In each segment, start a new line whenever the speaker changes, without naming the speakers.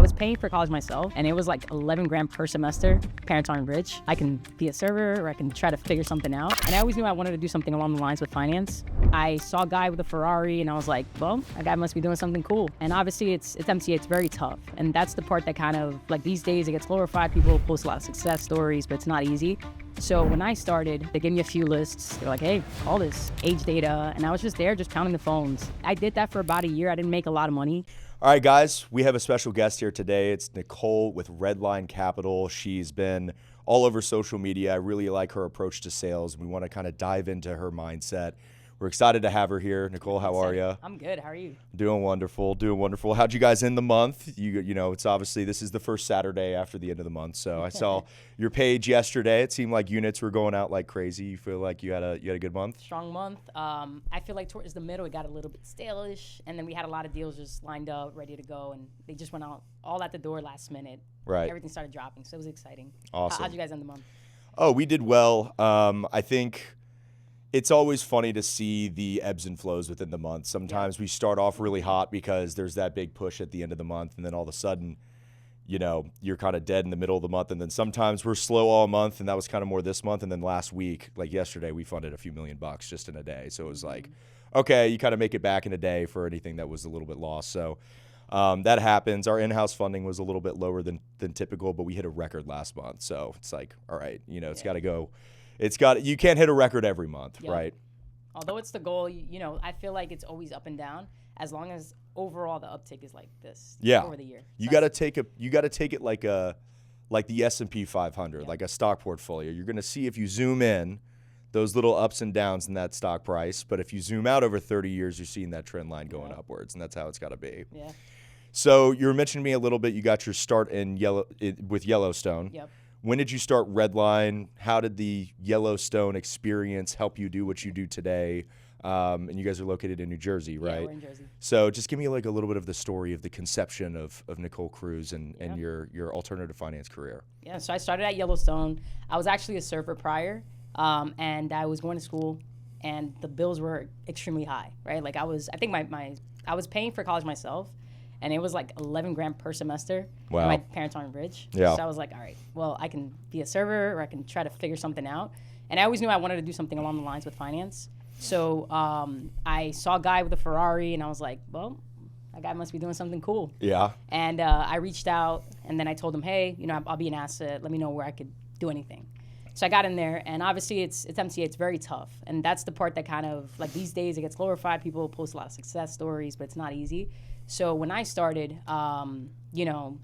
was paying for college myself, and it was like 11 grand per semester. Parents aren't rich. I can be a server, or I can try to figure something out. And I always knew I wanted to do something along the lines with finance. I saw a guy with a Ferrari, and I was like, well, that guy must be doing something cool. And obviously, it's MCA, it's very tough. And that's the part that kind of, like these days, it gets glorified. People post a lot of success stories, but it's not easy. So when I started, they gave me a few lists. They're like, hey, call this, age data. And I was just there, just counting the phones. I did that for about a year. I didn't make a lot of money.
All right, guys, we have a special guest here today. It's Nicole with Redline Capital. She's been all over social media. I really like her approach to sales. We want to kind of dive into her mindset. We're excited to have her here. Nicole, how are you?
I'm good. How are you?
Doing wonderful. Doing wonderful. How'd you guys end the month? You know, it's obviously this is the first Saturday after the end of the month. So I saw your page yesterday. It seemed like units were going out like crazy. You feel like you had a good month?
Strong month. I feel like towards the middle it got a little bit stale-ish, and then we had a lot of deals just lined up, ready to go, and they just went out all at the door last minute.
Right.
Everything started dropping, so it was exciting.
Awesome.
How'd you guys end the month?
Oh, we did well. I think it's always funny to see the ebbs and flows within the month. Sometimes we start off really hot because there's that big push at the end of the month, and then all of a sudden, you know, you're kind of dead in the middle of the month. And then sometimes we're slow all month, and that was kind of more this month. And then last week, like yesterday, we funded a few $1 million just in a day. So it was like, okay, you kind of make it back in a day for anything that was a little bit lost. So that happens. Our in-house funding was a little bit lower than typical, but we hit a record last month. So it's like, all right, you know, it's got to go. You can't hit a record every month, right?
Although it's the goal, you know, I feel like it's always up and down as long as overall the uptick is like this over the year.
You got to take it like the S&P 500, like a stock portfolio. You're going to see if you zoom in those little ups and downs in that stock price, but if you zoom out over 30 years, you're seeing that trend line going upwards, and that's how it's got to be.
Yeah.
So you were mentioning to me a little bit, you got your start with Yellowstone.
Yep.
When did you start Redline? How did the Yellowstone experience help you do what you do today? And you guys are located in New Jersey, right?
Yeah, we're in Jersey.
So just give me like a little bit of the story of the conception of Nicole Cruise and your alternative finance career. Yeah,
so I started at Yellowstone. I was actually a server prior, and I was going to school, and the bills were extremely high, right? Like I was paying for college myself, and it was like 11 grand per semester.
Wow.
And my parents aren't rich.
Yeah.
So I was like, all right, well, I can be a server, or I can try to figure something out. And I always knew I wanted to do something along the lines with finance. So I saw a guy with a Ferrari, and I was like, well, that guy must be doing something cool.
Yeah.
And I reached out, and then I told him, hey, you know, I'll be an asset. Let me know where I could do anything. So I got in there, and obviously it's MCA, it's very tough. And that's the part that kind of, like these days, it gets glorified. People post a lot of success stories, but it's not easy. So when I started, you know,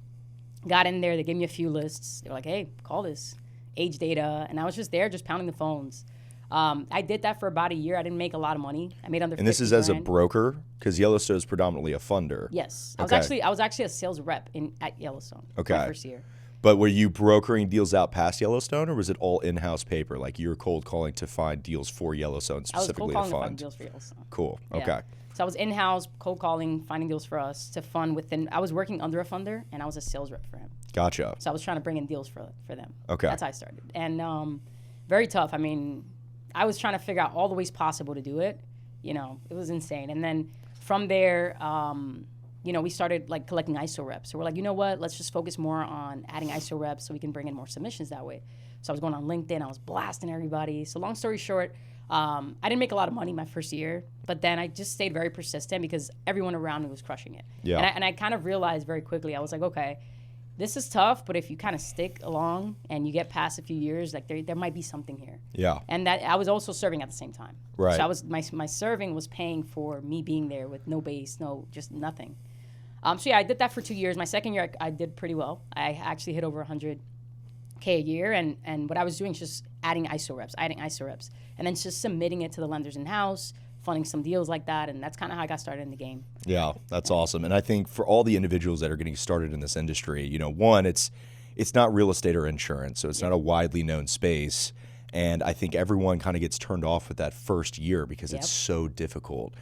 got in there, they gave me a few lists. They were like, hey, call this, age data. And I was just there, just pounding the phones. I did that for about a year. I didn't make a lot of money. I made under 50
And this is
grand.
as a broker? Because Yellowstone is predominantly a funder.
Yes.
Okay.
I was actually a sales rep at Yellowstone.
Okay.
My first year.
But were you brokering deals out past Yellowstone, or was it all in-house paper? Like you were cold calling to find deals for Yellowstone specifically to fund?
I was cold calling to find deals for Yellowstone.
Cool.
Yeah.
Okay.
So I was in-house, cold calling, finding deals for us to fund within. I was working under a funder, and I was a sales rep for him.
Gotcha.
So I was trying to bring in deals for them.
Okay.
That's how I started. And very tough. I mean, I was trying to figure out all the ways possible to do it. You know, it was insane. And then from there, you know, we started like collecting ISO reps. So we're like, you know what? Let's just focus more on adding ISO reps so we can bring in more submissions that way. So I was going on LinkedIn. I was blasting everybody. So long story short, I didn't make a lot of money my first year, but then I just stayed very persistent because everyone around me was crushing it.
Yeah.
And I kind of realized very quickly, I was like, okay, this is tough, but if you kind of stick along and you get past a few years, like there might be something here.
Yeah.
And that I was also serving at the same time.
Right.
So I was my serving was paying for me being there with no base, just nothing. So yeah, I did that for 2 years. My second year, I did pretty well. I actually hit over 100K a year, and what I was doing is just adding ISO reps, and then just submitting it to the lenders in-house, funding some deals like that, and that's kind of how I got started in the game.
Yeah, that's awesome. And I think for all the individuals that are getting started in this industry, you know, one, it's not real estate or insurance, so it's not a widely known space, and I think everyone kind of gets turned off with that first year because it's so difficult.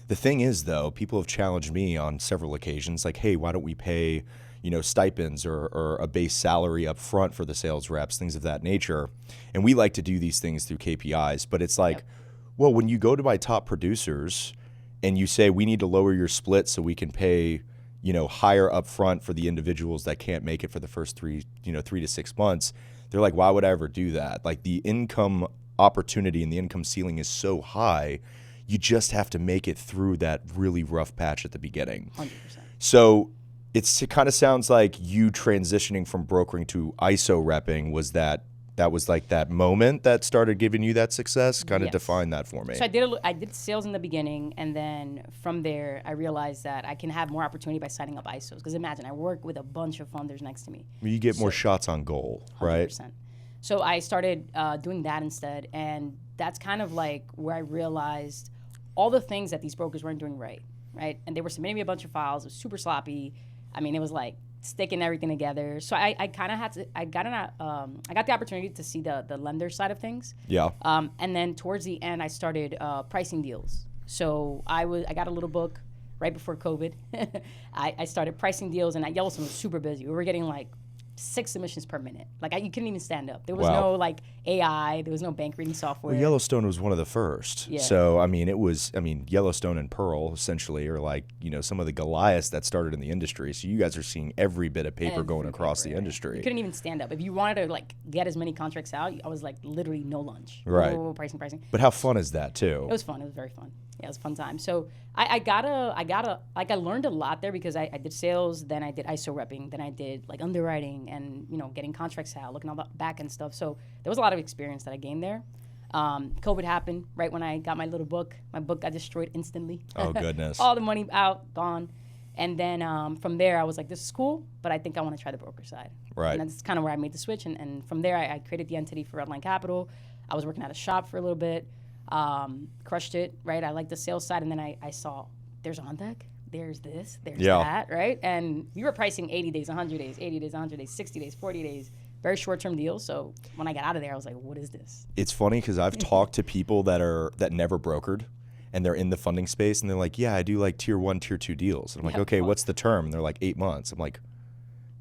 The thing is, though, people have challenged me on several occasions, like, hey, why don't we pay, you know, stipends or a base salary up front for the sales reps, things of that nature. And we like to do these things through KPIs, but it's like, well, when you go to my top producers and you say we need to lower your split so we can pay, higher up front for the individuals that can't make it for the first 3 to 6 months, they're like, why would I ever do that? Like, the income opportunity and the income ceiling is so high, you just have to make it through that really rough patch at the beginning.
100%.
So it kind of sounds like you transitioning from brokering to ISO repping was that was like that moment that started giving you that success. Kind of define that for me.
So I did sales in the beginning, and then from there I realized that I can have more opportunity by signing up ISOs. Because imagine, I work with a bunch of funders next to me.
You get more shots on goal, 100%. Right?
So I started doing that instead, and that's kind of like where I realized all the things that these brokers weren't doing right? And they were submitting me a bunch of files. It was super sloppy. I mean, it was like sticking everything together. So I kind of had to, I got the opportunity to see the lender side of things.
Yeah.
And then towards the end, I started pricing deals. So I got a little book right before COVID. I started pricing deals, and at Yellowstone was super busy. We were getting like 6 submissions per minute. Like, you couldn't even stand up. There was no like AI. There was no bank reading software.
Well, Yellowstone was one of the first. Yeah. So Yellowstone and Pearl essentially are like, some of the Goliaths that started in the industry. So you guys are seeing every bit of paper going across the industry.
You couldn't even stand up. If you wanted to like get as many contracts out, I was like literally no lunch.
Right.
Pricing.
But how fun is that too?
It was fun. It was very fun. Yeah, it was a fun time. So I learned a lot there, because I did sales, then I did ISO repping, then I did like underwriting and, getting contracts out, looking at all the back end stuff. So there was a lot of experience that I gained there. COVID happened right when I got my little book. My book got destroyed instantly.
Oh, goodness.
All the money out, gone. And then from there, I was like, this is cool, but I think I want to try the broker side.
Right.
And that's kind of where I made the switch. And from there, I created the entity for Redline Capital. I was working at a shop for a little bit. Crushed it, right? I liked the sales side, and then I saw there's on deck, there's this, there's that, right? And we were pricing 80 days, 100 days, 80 days, 100 days, 60 days, 40 days, very short-term deals. So when I got out of there, I was like, what is this?
It's funny because I've talked to people that never brokered, and they're in the funding space, and they're like, yeah, I do like tier 1, tier 2 deals. And I'm like, okay, what's the term? And they're like 8 months. I'm like,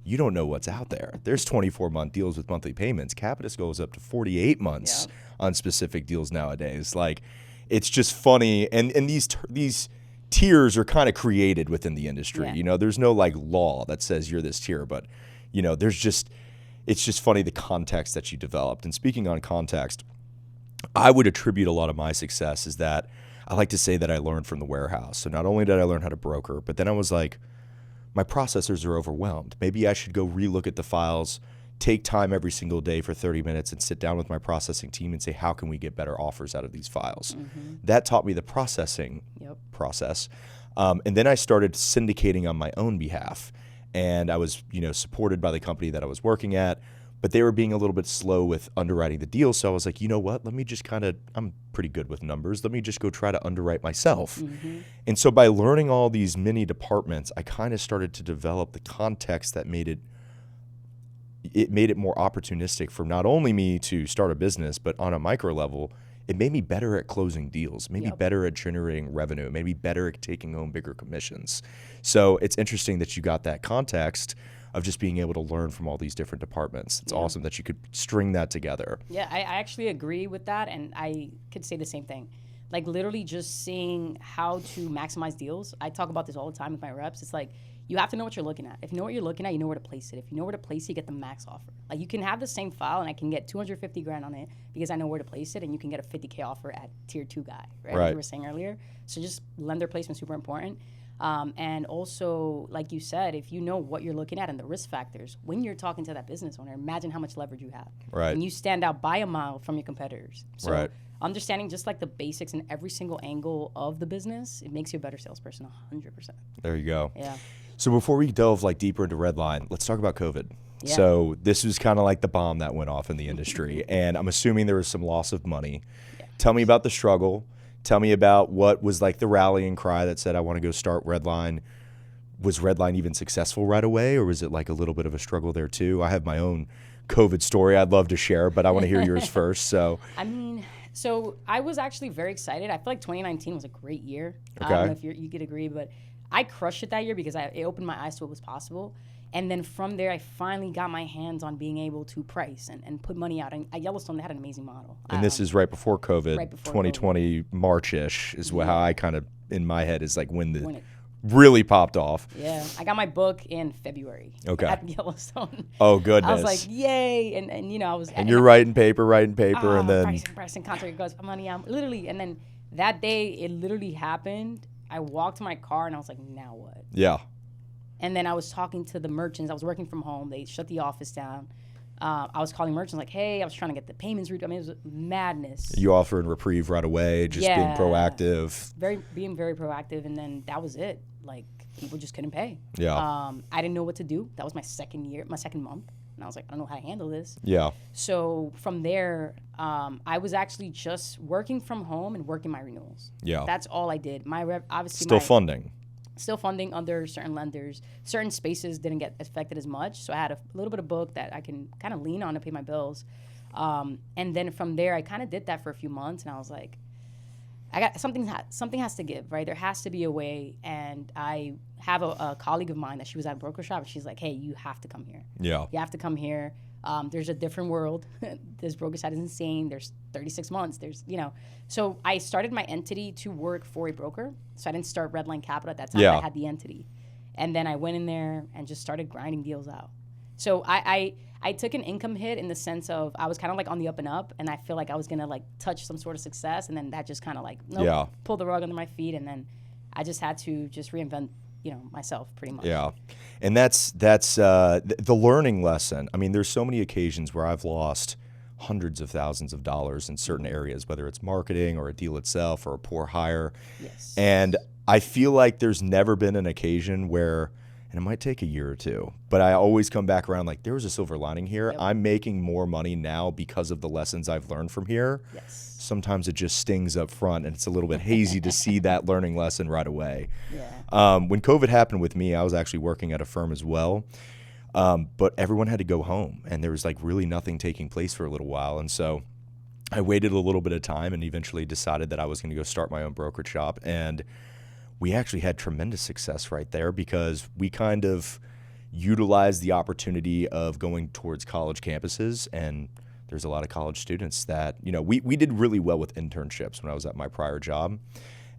you don't know what's out there. There's 24-month deals with monthly payments. Capitus goes up to 48 months on specific deals nowadays. Like, it's just funny. And these tiers are kind of created within the industry.
Yeah.
There's no like law that says you're this tier, but it's just funny the context that you developed. And speaking on context, I would attribute a lot of my success is that I like to say that I learned from the warehouse. So not only did I learn how to broker, but then I was like, my processors are overwhelmed. Maybe I should go relook at the files, take time every single day for 30 minutes and sit down with my processing team and say, how can we get better offers out of these files? Mm-hmm. That taught me the processing process. And then I started syndicating on my own behalf. And I was, supported by the company that I was working at, but they were being a little bit slow with underwriting the deal. So I was like, you know what? Let me just I'm pretty good with numbers. Let me just go try to underwrite myself. Mm-hmm. And so by learning all these mini departments, I kind of started to develop the context that made it more opportunistic for not only me to start a business, but on a micro level, it made me better at closing deals, maybe better at generating revenue, maybe better at taking home bigger commissions. So it's interesting that you got that context of just being able to learn from all these different departments. It's awesome that you could string that together.
Yeah, I actually agree with that, and I could say the same thing. Like, literally just seeing how to maximize deals. I talk about this all the time with my reps. It's like, you have to know what you're looking at. If you know what you're looking at, you know where to place it. If you know where to place it, you get the max offer. Like, you can have the same file, and I can get $250,000 on it because I know where to place it, and you can get a $50K offer at tier 2 guy, right? Like you were saying earlier. So just lender placement, super important. And also, like you said, if you know what you're looking at and the risk factors, when you're talking to that business owner, imagine how much leverage you have.
Right.
And you stand out by a mile from your competitors. So understanding just like the basics in every single angle of the business, it makes you a better salesperson 100%.
There you go.
Yeah.
So before we delve like deeper into Redline, let's talk about COVID. Yeah. So this was kind of like the bomb that went off in the industry. And I'm assuming there was some loss of money. Yeah. Tell me about the struggle. Tell me about what was like the rallying cry that said, I want to go start Redline. Was Redline even successful right away, or was it like a little bit of a struggle there too? I have my own COVID story I'd love to share, but I want to hear yours first. So
so I was actually very excited. I feel like 2019 was a great year.
Okay.
I don't know if you could agree, but I crushed it that year because it opened my eyes to what was possible. And then from there, I finally got my hands on being able to price and put money out. And at Yellowstone, they had an amazing model.
And this is right before COVID, 2020 March-ish is how I kind of, in my head, is like when the really popped off.
Yeah, I got my book in February.
Okay.
At Yellowstone.
Oh, goodness.
I was like, yay, and you know, I was.
And you're writing paper, and then
pricing, contract goes, money, I'm literally, and then that day it literally happened. I walked to my car and I was like, now what?
Yeah.
And then I was talking to the merchants. I was working from home. They shut the office down. I was calling merchants like, hey, I was trying to get the payments. I mean, it was madness.
You offering reprieve right away, just being proactive.
Being very proactive, and then that was it. Like, people just couldn't pay.
Yeah.
I didn't know what to do. That was my second month. And I was like, I don't know how to handle this.
Yeah.
So from there, I was actually just working from home and working my renewals.
Yeah.
That's all I did.
Funding.
Still funding under certain lenders. Certain spaces didn't get affected as much, so I had a little bit of book that I can kind of lean on to pay my bills. And then from there, I kind of did that for a few months, and I was like, I got something has to give, right? There has to be a way. And I have a colleague of mine that she was at a broker shop, and she's like, hey, you have to come here.
Yeah.
You have to come here. There's a different world. This broker side is insane. There's 36 months. So I started my entity to work for a broker. So I didn't start Redline Capital at that time.
Yeah.
I had the entity. And then I went in there and just started grinding deals out. So I took an income hit in the sense of I was kind of like on the up and up, and I feel like I was going to like touch some sort of success. And then that just kind of like, pulled the rug under my feet. And then I just had to just reinvent myself pretty much.
Yeah. And that's the learning lesson. I mean, there's so many occasions where I've lost hundreds of thousands of dollars in certain areas, whether it's marketing or a deal itself or a poor hire.
Yes.
And I feel like there's never been an occasion where, and it might take a year or two, but I always come back around like there was a silver lining here. Yep. I'm making more money now because of the lessons I've learned from here.
Yes.
Sometimes it just stings up front, and it's a little bit hazy to see that learning lesson right away.
Yeah.
When COVID happened with me, I was actually working at a firm as well, but everyone had to go home, and there was like really nothing taking place for a little while. And so I waited a little bit of time and eventually decided that I was going to go start my own brokerage shop. And we actually had tremendous success right there because we kind of utilized the opportunity of going towards college campuses, and there's a lot of college students that, we did really well with internships when I was at my prior job.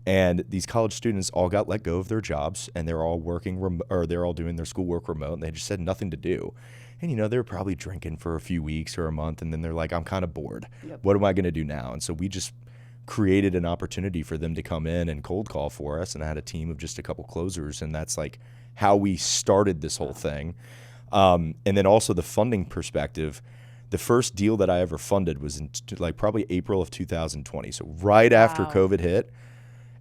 And these college students all got let go of their jobs, and they're all they're all doing their schoolwork remote, and they just had nothing to do. And, they were probably drinking for a few weeks or a month, and then they're like, I'm kind of bored. Yep. What am I going to do now? And so we just created an opportunity for them to come in and cold call for us, and I had a team of just a couple closers, and that's like how we started this whole thing. And then also the funding perspective. The first deal that I ever funded was in probably April of 2020. So right after COVID hit.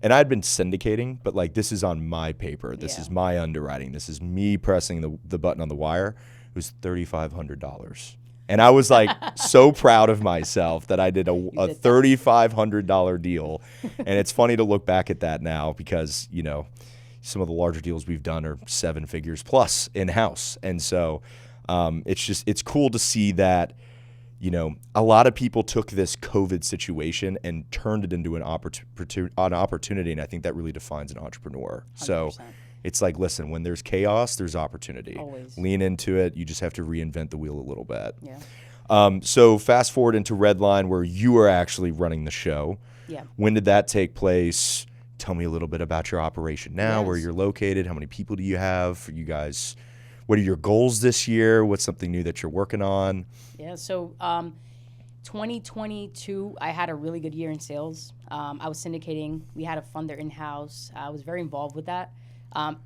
And I'd been syndicating, but like this is on my paper. This is my underwriting. This is me pressing the button on the wire. It was $3,500. And I was like so proud of myself that I did a $3,500 deal. And it's funny to look back at that now because, some of the larger deals we've done are 7 figures plus in-house. And so it's cool to see that, a lot of people took this COVID situation and turned it into an opportunity. And I think that really defines an entrepreneur. 100%. So it's like, listen, when there's chaos, there's opportunity.
Always.
Lean into it. You just have to reinvent the wheel a little bit.
Yeah.
So fast forward into Redline, where you are actually running the show.
Yeah.
When did that take place? Tell me a little bit about your operation now, where you're located. How many people do you have? You guys, what are your goals this year? What's something new that you're working on?
Yeah, so 2022, I had a really good year in sales. I was syndicating. We had a funder in-house. I was very involved with that.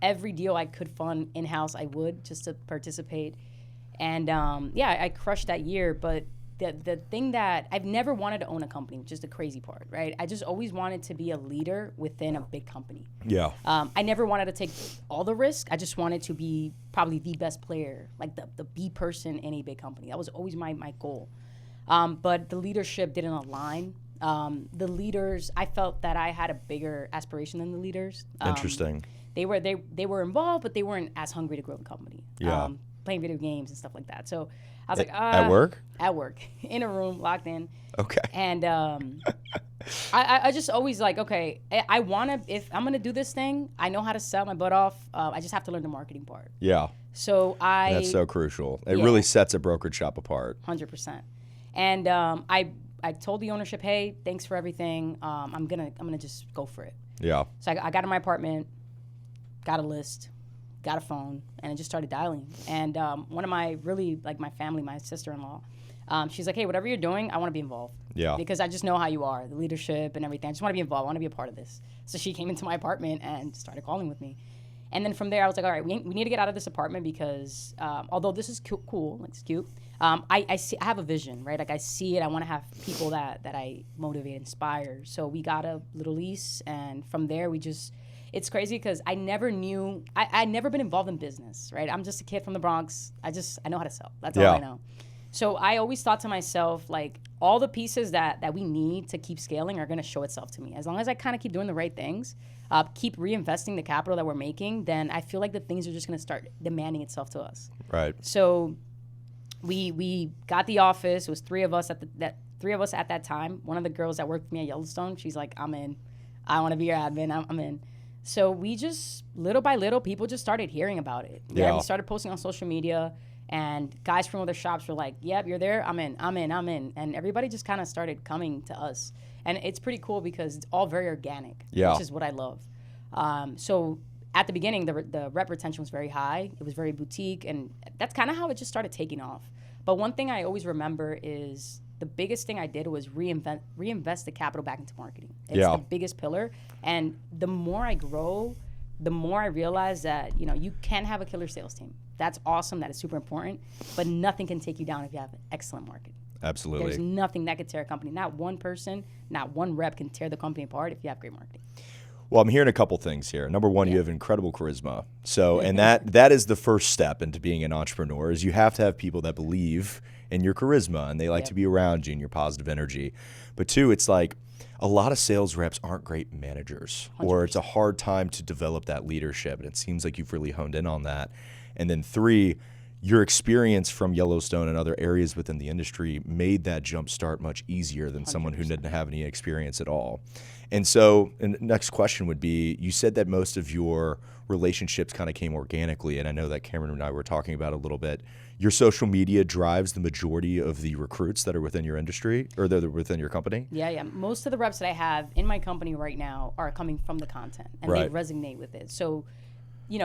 Every deal I could fund in-house, I would, just to participate. And I crushed that year. But the thing that I've never wanted to own a company, which is the crazy part, right? I just always wanted to be a leader within a big company.
Yeah.
I never wanted to take all the risk. I just wanted to be probably the best player, like the B person in a big company. That was always my goal. But the leadership didn't align. The leaders, I felt that I had a bigger aspiration than the leaders.
Interesting.
They were involved, but they weren't as hungry to grow the company.
Yeah.
Playing video games and stuff like that. So I was like,
at work?
At work, in a room, locked in.
Okay.
And I just always like, okay, I want to, if I'm going to do this thing, I know how to sell my butt off. I just have to learn the marketing part.
Yeah.
So
that's so crucial. It really sets a brokerage shop apart.
100%. And I told the ownership, hey, thanks for everything. I'm gonna just go for it.
Yeah.
So I got in my apartment, got a list, got a phone, and I just started dialing. And one of my my family, my sister-in-law, she's like, hey, whatever you're doing, I want to be involved.
Yeah.
Because I just know how you are, the leadership and everything. I just want to be involved. I want to be a part of this. So she came into my apartment and started calling with me. And then from there, I was like, all right, we need to get out of this apartment because although this is cool, like it's cute, I have a vision, right? Like I see it. I want to have people that I motivate, inspire. So we got a little lease. And from there, it's crazy because I never knew, I'd never been involved in business, right? I'm just a kid from the Bronx. I know how to sell. That's all I know. So I always thought to myself, like, all the pieces that we need to keep scaling are going to show itself to me. As long as I kind of keep doing the right things, keep reinvesting the capital that we're making, then I feel like the things are just going to start demanding itself to us.
Right.
So we got the office. It was three of us at that time. One of the girls that worked with me at Yellowstone, she's like, I'm in. I want to be your admin. I'm in. So we just, little by little, people just started hearing about it. Yeah. We started posting on social media. And guys from other shops were like, yep, you're there, I'm in. And everybody just kind of started coming to us. And it's pretty cool because it's all very organic, which is what I love. So at the beginning, the rep retention was very high. It was very boutique. And that's kind of how it just started taking off. But one thing I always remember is the biggest thing I did was reinvest the capital back into marketing. It's the biggest pillar. And the more I grow, the more I realize that, you can have a killer sales team. That's awesome. That is super important. But nothing can take you down if you have excellent marketing.
Absolutely.
There's nothing that could tear a company. Not one person, not one rep can tear the company apart if you have great marketing.
Well, I'm hearing a couple things here. Number one, you have incredible charisma. So, and that is the first step into being an entrepreneur is you have to have people that believe in your charisma and they like to be around you and your positive energy. But two, it's like a lot of sales reps aren't great managers 100%. Or it's a hard time to develop that leadership. And it seems like you've really honed in on that. And then three, your experience from Yellowstone and other areas within the industry made that jump start much easier than 100%. Someone who didn't have any experience at all. And so, and the next question would be, you said that most of your relationships kind of came organically, and I know that Cameron and I were talking about a little bit. Your social media drives the majority of the recruits that are within your industry, or that are within your company? Yeah.
Most of the reps that I have in my company right now are coming from the content, and they resonate with it. So,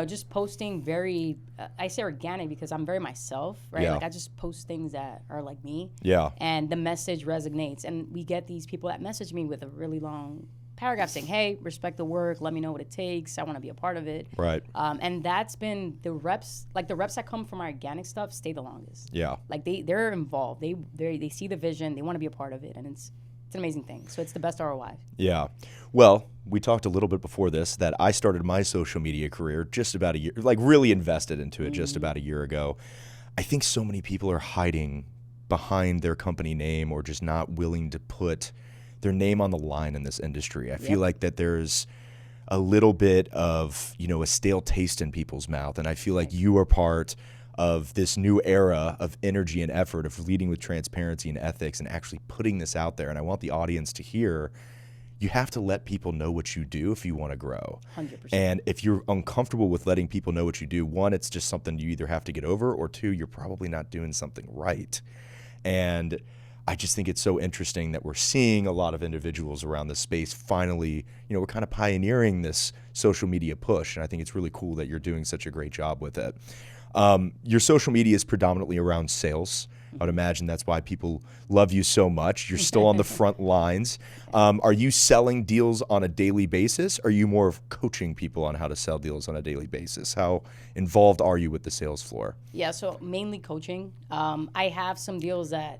just posting very, I say organic because I'm very myself, right?
Yeah.
Like I just post things that are like me.
Yeah.
And the message resonates. And we get these people that message me with a really long paragraph saying, hey, respect the work, let me know what it takes, I want to be a part of it.
Right.
And that's been the reps that come from our organic stuff stay the longest.
Yeah.
Like they're involved. They see the vision, they want to be a part of it, and it's an amazing thing. So it's the best ROI.
Yeah. Well, we talked a little bit before this that I started my social media career just about a year, like really invested into it just about a year ago. I think so many people are hiding behind their company name or just not willing to put their name on the line in this industry. I feel like that there's a little bit of, a stale taste in people's mouth. And I feel like you are part of this new era of energy and effort of leading with transparency and ethics and actually putting this out there. And I want the audience to hear, you have to let people know what you do if you want to grow.
100%.
And if you're uncomfortable with letting people know what you do, one, it's just something you either have to get over, or two, you're probably not doing something right. And I just think it's so interesting that we're seeing a lot of individuals around this space finally, we're kind of pioneering this social media push. And I think it's really cool that you're doing such a great job with it. Your social media is predominantly around sales. I would imagine that's why people love you so much. You're still on the front lines. Are you selling deals on a daily basis? Or are you more of coaching people on how to sell deals on a daily basis? How involved are you with the sales floor?
Yeah, so mainly coaching. I have some deals that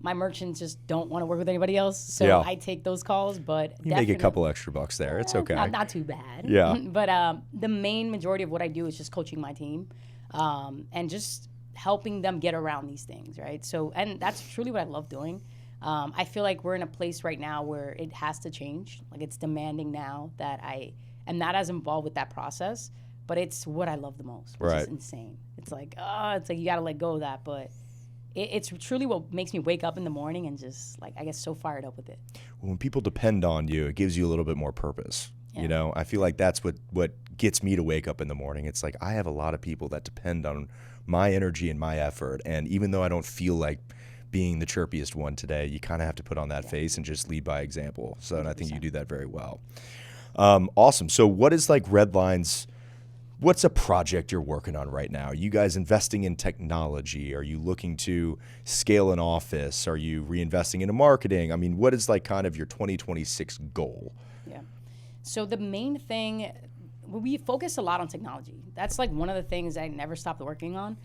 my merchants just don't want to work with anybody else, so I take those calls. But
you make a couple extra bucks there. It's okay.
Not too bad.
Yeah.
But the main majority of what I do is just coaching my team, and just helping them get around these things, right? So, and that's truly what I love doing. I feel like we're in a place right now where it has to change. Like it's demanding now that I am not as involved with that process, but it's what I love the most, which is insane. It's like you got to let go of that, but it's truly what makes me wake up in the morning and just like I get so fired up with it.
When people depend on you, it gives you a little bit more purpose. Yeah. I feel like that's what gets me to wake up in the morning. It's like I have a lot of people that depend on my energy and my effort, and even though I don't feel like being the chirpiest one today, you kind of have to put on that face and just lead by example. So, and I think you do that very well. Awesome. So what is like Redline's What's a project you're working on right now? Are you guys investing in technology? Are you looking to scale an office? Are you reinvesting into marketing? I mean, what is like kind of your 2026 goal?
Yeah. So the main thing, we focus a lot on technology. That's like one of the things I never stopped working on.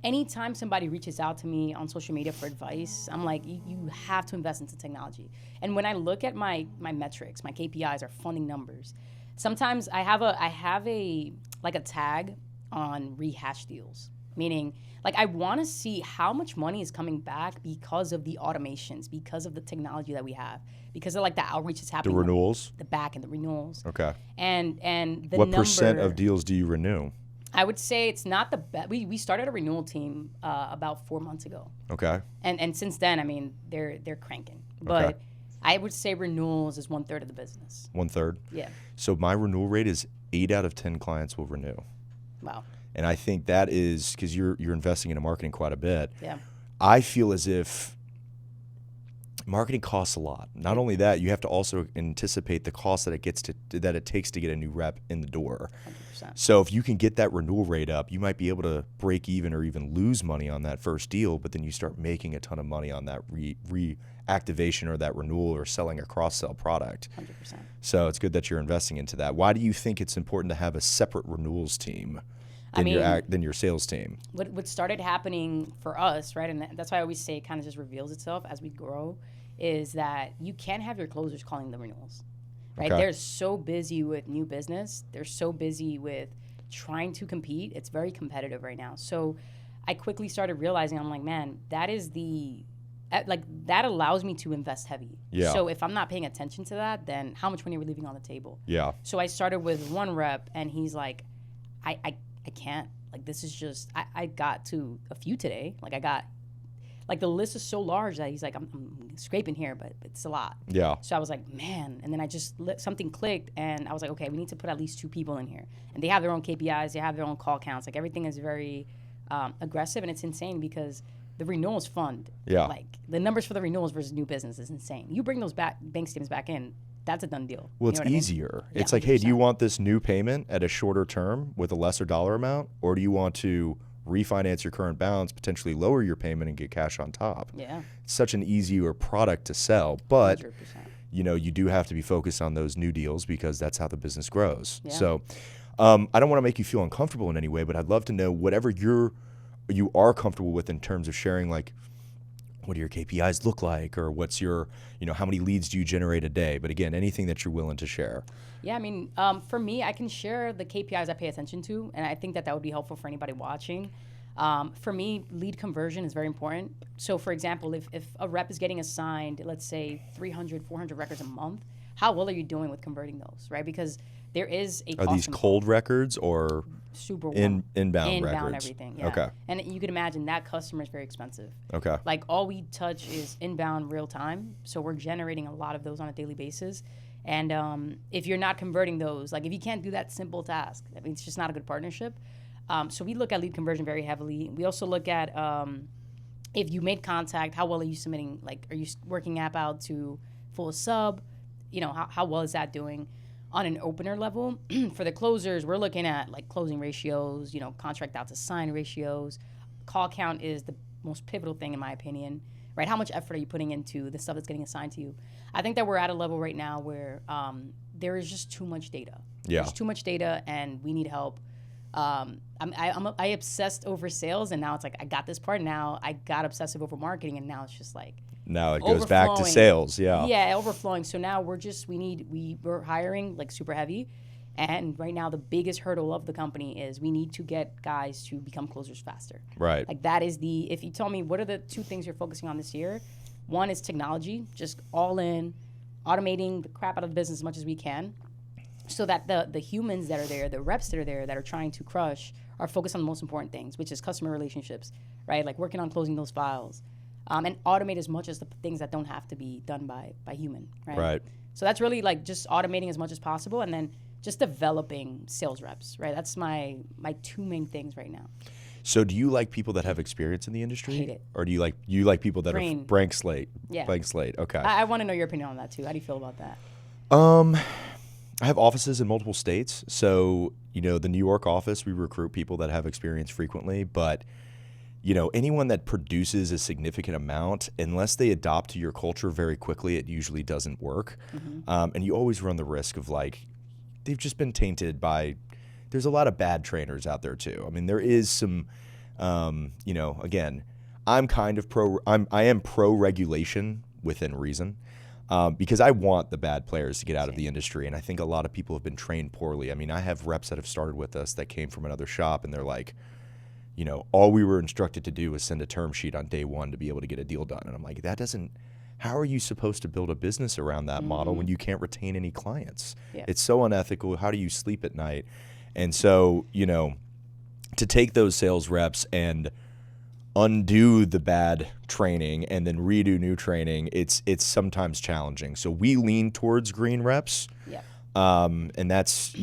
Anytime somebody reaches out to me on social media for advice, I'm like, you have to invest into technology. And when I look at my metrics, my KPIs are funding numbers. Sometimes I have a tag on rehash deals, meaning like I want to see how much money is coming back because of the automations, because of the technology that we have, because of like the outreach that's happening.
The renewals?
The back and the renewals.
Okay.
And the
what
number,
percent of deals do you renew?
I would say it's not the best. We started a renewal team about 4 months ago.
Okay.
And since then, I mean, they're cranking. But
Okay.
I would say renewals is 1/3 of the business.
1/3?
Yeah.
So my renewal rate is 8 out of 10 clients will renew.
Wow.
And I think that is because you're investing into marketing quite a bit.
Yeah.
I feel as if marketing costs a lot. Not only that, you have to also anticipate the cost that it takes to get a new rep in the door.
100%.
So if you can get that renewal rate up, you might be able to break even or even lose money on that first deal, but then you start making a ton of money on that reactivation or that renewal or selling a cross-sell product.
100%.
So it's good that you're investing into that. Why do you think it's important to have a separate renewals team than your sales team?
What started happening for us, right, and that's why I always say it kind of just reveals itself as we grow, is that you can't have your closers calling the renewals, right?
Okay.
They're so busy with new business. They're so busy with trying to compete. It's very competitive right now. So I quickly started realizing, I'm like, man, that allows me to invest heavy.
Yeah.
So if I'm not paying attention to that, then how much money are we leaving on the table?
Yeah.
So I started with one rep, and he's like, I can't. Like, this is just, I got to a few today. Like, I got, like, the list is so large that he's like, I'm scraping here, but it's a lot.
Yeah.
So I was like, man. And then I just something clicked, and I was like, okay, we need to put at least 2 people in here. And they have their own KPIs. They have their own call counts. Like, everything is very aggressive, and it's insane because the renewals fund.
Yeah.
Like, the numbers for the renewals versus new business is insane. You bring those bank statements back in, that's a done deal.
Well,
You
it's
know what I mean?
easier.
Yeah,
It's like, hey, do you
100%.
want this new payment at a shorter term with a lesser dollar amount, or do you want to refinance your current balance, potentially lower your payment, and get cash on top?
Yeah.
It's such an easier product to sell, but
100%.
you do have to be focused on those new deals because that's how the business grows.
Yeah.
So I don't want to make you feel uncomfortable in any way, but I'd love to know whatever you are comfortable with in terms of sharing, like, what do your KPIs look like, or what's your, how many leads do you generate a day? But again, anything that you're willing to share.
Yeah, I mean, for me, I can share the KPIs I pay attention to, and I think that would be helpful for anybody watching. For me, lead conversion is very important. So, for example, if a rep is getting assigned, let's say 300, 400 records a month, how well are you doing with converting those, right? Because there is a
Are these cold records or
super warm.
inbound
Inbound
records?
everything, yeah.
Okay.
And you can imagine that customer is very expensive.
Okay.
Like, all we touch is inbound real time. So we're generating a lot of those on a daily basis. And if you're not converting those, like if you can't do that simple task, I mean, it's just not a good partnership. So we look at lead conversion very heavily. We also look at if you made contact, how well are you submitting? Like, are you working app out to full sub? How well is that doing? On an opener level, for the closers, we're looking at like closing ratios, contract out to sign ratios. Call count is the most pivotal thing in my opinion, right? How much effort are you putting into the stuff that's getting assigned to you? I think that we're at a level right now where there is just too much data.
Yeah.
There's too much data, and we need help. I obsessed over sales, and now it's like I got this part. Now I got obsessive over marketing, and now it's just like
Now it goes back to
overflowing.
sales. Yeah.
Yeah, overflowing. So now we're hiring like super heavy, and right now the biggest hurdle of the company is we need to get guys to become closers faster.
Right.
Like, that is if you tell me what are the 2 things you're focusing on this year, one is technology, just all in, automating the crap out of the business as much as we can, so that the humans that are there, the reps that are there that are trying to crush, are focused on the most important things, which is customer relationships, right? Like working on closing those files, and automate as much as the things that don't have to be done by human, right?
Right.
So that's really like just automating as much as possible, and then just developing sales reps, right? That's my 2 main things right now.
So do you like people that have experience in the industry?
Hate it.
Or do you like people that
Brain.
are blank slate?
Yeah.
Blank slate. Okay.
I want to know your opinion on that too. How do you feel about that?
I have offices in multiple states. So, the New York office, we recruit people that have experience frequently, but anyone that produces a significant amount, unless they adopt to your culture very quickly, it usually doesn't work. And you always run the risk of they've just been tainted by, there's a lot of bad trainers out there too. I mean, there is some, again, I am pro regulation within reason. Because I want the bad players to get out of the industry. And I think a lot of people have been trained poorly. I mean, I have reps that have started with us that came from another shop, and they're like, all we were instructed to do was send a term sheet on day one to be able to get a deal done. And I'm like, how are you supposed to build a business around that model when you can't retain any clients? Yeah. It's so unethical. How do you sleep at night? And so, to take those sales reps and undo the bad training and then redo new training, it's sometimes challenging. So we lean towards green reps. Yeah. And that's,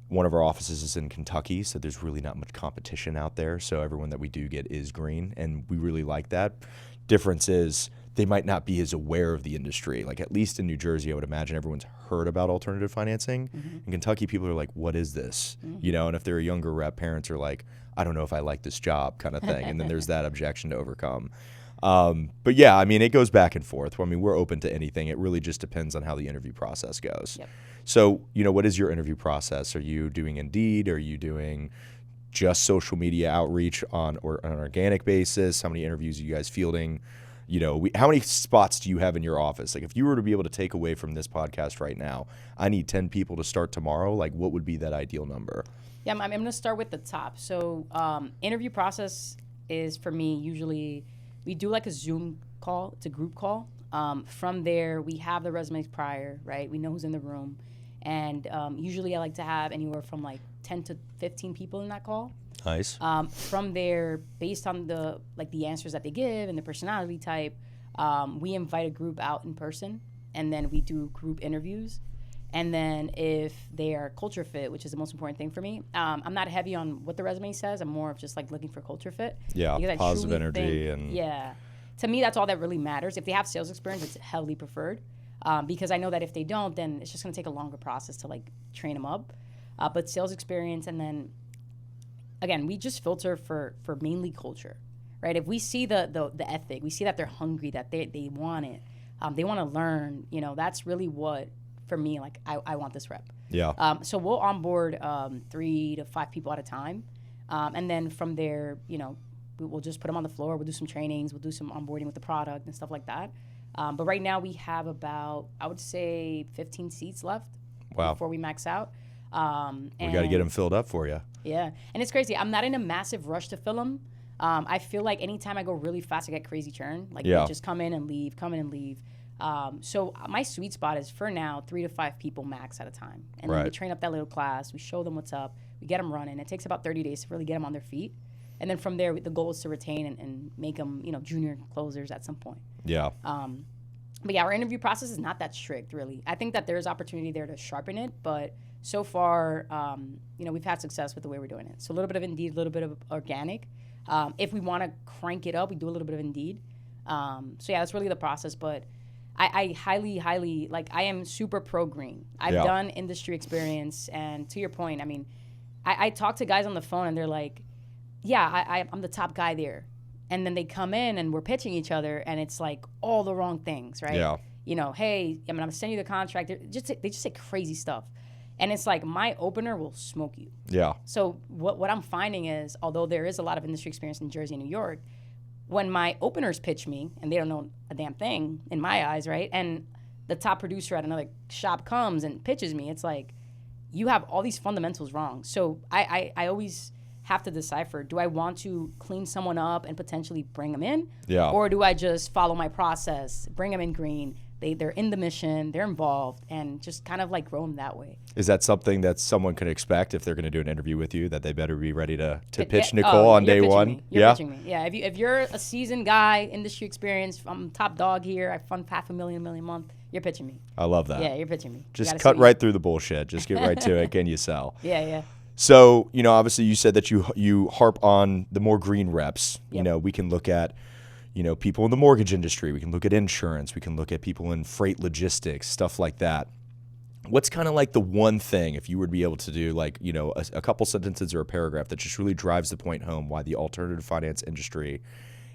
one of our offices is in Kentucky, so there's really not much competition out there. So everyone that we do get is green, and we really like that. Difference is they might not be as aware of the industry. Like, at least in New Jersey, I would imagine everyone's heard about alternative financing. In Kentucky, people are like, what is this? And if they're a younger rep, parents are like, I don't know if I like this job, kind of thing. And then there's that objection to overcome. But yeah, I mean, it goes back and forth. I mean, we're open to anything. It really just depends on how the interview process goes. Yep. So, what is your interview process? Are you doing Indeed? Are you doing just social media outreach on an organic basis? How many interviews are you guys fielding? How many spots do you have in your office? Like, if you were to be able to take away from this podcast right now, I need 10 people to start tomorrow. Like, what would be that ideal number?
Yeah, I'm going to start with the top. So interview process is, for me, usually we do like a Zoom call. It's a group call. From there, we have the resumes prior, right? We know who's in the room. And usually I like to have anywhere from 10 to 15 people in that call.
Nice.
From there, based on the answers that they give and the personality type, we invite a group out in person, and then we do group interviews. And then if they are culture fit, which is the most important thing for me, I'm not heavy on what the resume says. I'm more of just looking for culture fit.
Yeah, positive energy.
Yeah. To me, that's all that really matters. If they have sales experience, it's heavily preferred. Because I know that if they don't, then it's just going to take a longer process to train them up. But sales experience, and then, again, we just filter for mainly culture, right? If we see the ethic, we see that they're hungry, that they want it, they want to learn, that's really what, for me, I want this rep.
Yeah.
So we'll onboard 3 to 5 people at a time. And then from there, we'll just put them on the floor. We'll do some trainings. We'll do some onboarding with the product and stuff like that. But right now we have about, I would say, 15 seats left before we max out.
We got to get them filled up for you.
Yeah. And it's crazy. I'm not in a massive rush to fill them. I feel like anytime I go really fast, I get crazy churn. They just come in and leave. So my sweet spot is, for now, 3 to 5 people max at a time. And then we train up that little class. We show them what's up. We get them running. It takes about 30 days to really get them on their feet. And then from there, the goal is to retain and make them, junior closers at some point.
Yeah.
But yeah, our interview process is not that strict, really. I think that there's opportunity there to sharpen it, but so far, we've had success with the way we're doing it. So a little bit of Indeed, a little bit of organic. If we want to crank it up, we do a little bit of Indeed. So yeah, that's really the process. But I highly, I am super pro green. I've done industry experience, and to your point, I mean, I talk to guys on the phone, and they're like, yeah, I'm the top guy there. And then they come in and we're pitching each other, and it's all the wrong things, right? Yeah. Hey, I'm going to send you the contract. They just say crazy stuff. And it's my opener will smoke you.
Yeah.
So what I'm finding is, although there is a lot of industry experience in Jersey and New York, when my openers pitch me, and they don't know a damn thing in my eyes, right? And the top producer at another shop comes and pitches me, it's you have all these fundamentals wrong. So I always have to decipher, do I want to clean someone up and potentially bring them in?
Yeah.
Or do I just follow my process, bring them in green, they're in the mission, they're involved, and just kind of grow them that way.
Is that something that someone can expect if they're going to do an interview with you, that they better be ready to pitch Nicole on day one?
You're pitching me. Yeah, if you're a seasoned guy, industry experience, I'm top dog here, I fund $500,000 a month, you're pitching me.
I love that.
Yeah, you're pitching me.
Just cut right through the bullshit. Just get right to it. Can you sell?
Yeah.
So, obviously you said that you harp on the more green reps.
Yep.
We can look at, people in the mortgage industry. We can look at insurance. We can look at people in freight logistics, stuff like that. what's kind of like the one thing, if you were to be able to do like, a couple sentences or a paragraph that just really drives the point home why the alternative finance industry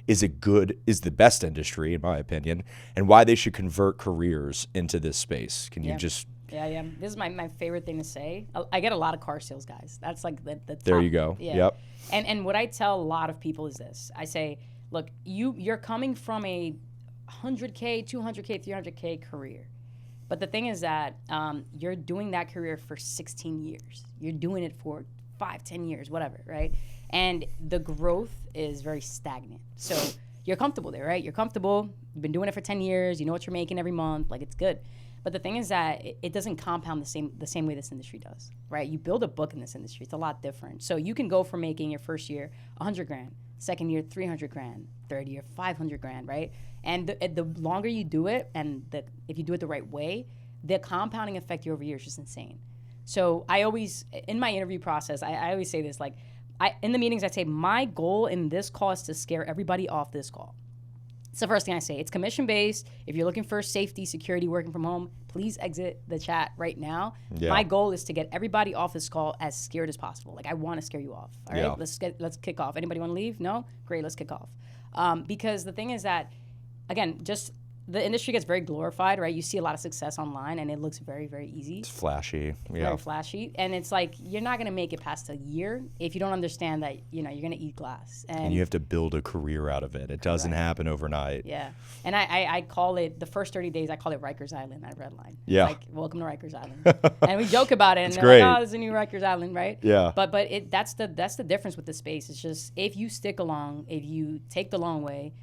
is the best industry, in my opinion, and why they should convert careers into this space. Can you just...
Yeah. This is my favorite thing to say. I get a lot of car sales guys. That's like the top.
There you go.
Yeah.
Yep.
And what I tell a lot of people is this. I say, look, you're coming from a 100K, 200K, 300K career. But the thing is that you're doing that career for 16 years. You're doing it for 5, 10 years, whatever, right? And the growth is very stagnant. So you're comfortable there, right? You're comfortable. You've been doing it for 10 years. You know what you're making every month. Like, it's good. But the thing is that it doesn't compound the same way this industry does, right? You build a book in this industry. It's a lot different. So you can go from making your first year $100,000, second year $300,000, third year $500,000, right? And the longer you do it, and if you do it the right way, the compounding effect year over year is just insane. So I always, in my interview process, I always say this, like, in the meetings, I say, my goal in this call is to scare everybody off this call. It's the first thing I say. It's commission-based. If you're looking for safety, security, working from home, please exit the chat right now. Yeah. My goal is to get everybody off this call as scared as possible. Like, I want to scare you off. All right, let's kick off. Anybody want to leave? No? Great, let's kick off. Because the thing is that, again, just the industry gets very glorified, right? You see a lot of success online, and it looks very, very easy.
It's flashy.
Very flashy. And it's like, you're not going to make it past a year if you don't understand that, you're going to eat glass. And
you have to build a career out of it. It doesn't happen overnight.
Yeah. And I call it, the first 30 days, I call it Rikers Island at Redline.
Yeah.
Like, welcome to Rikers Island. And we joke about it. And they're
great.
like, oh, this is a new Rikers Island, right?
Yeah.
But that's the difference with the space. It's just, if you stick along, if you take the long way,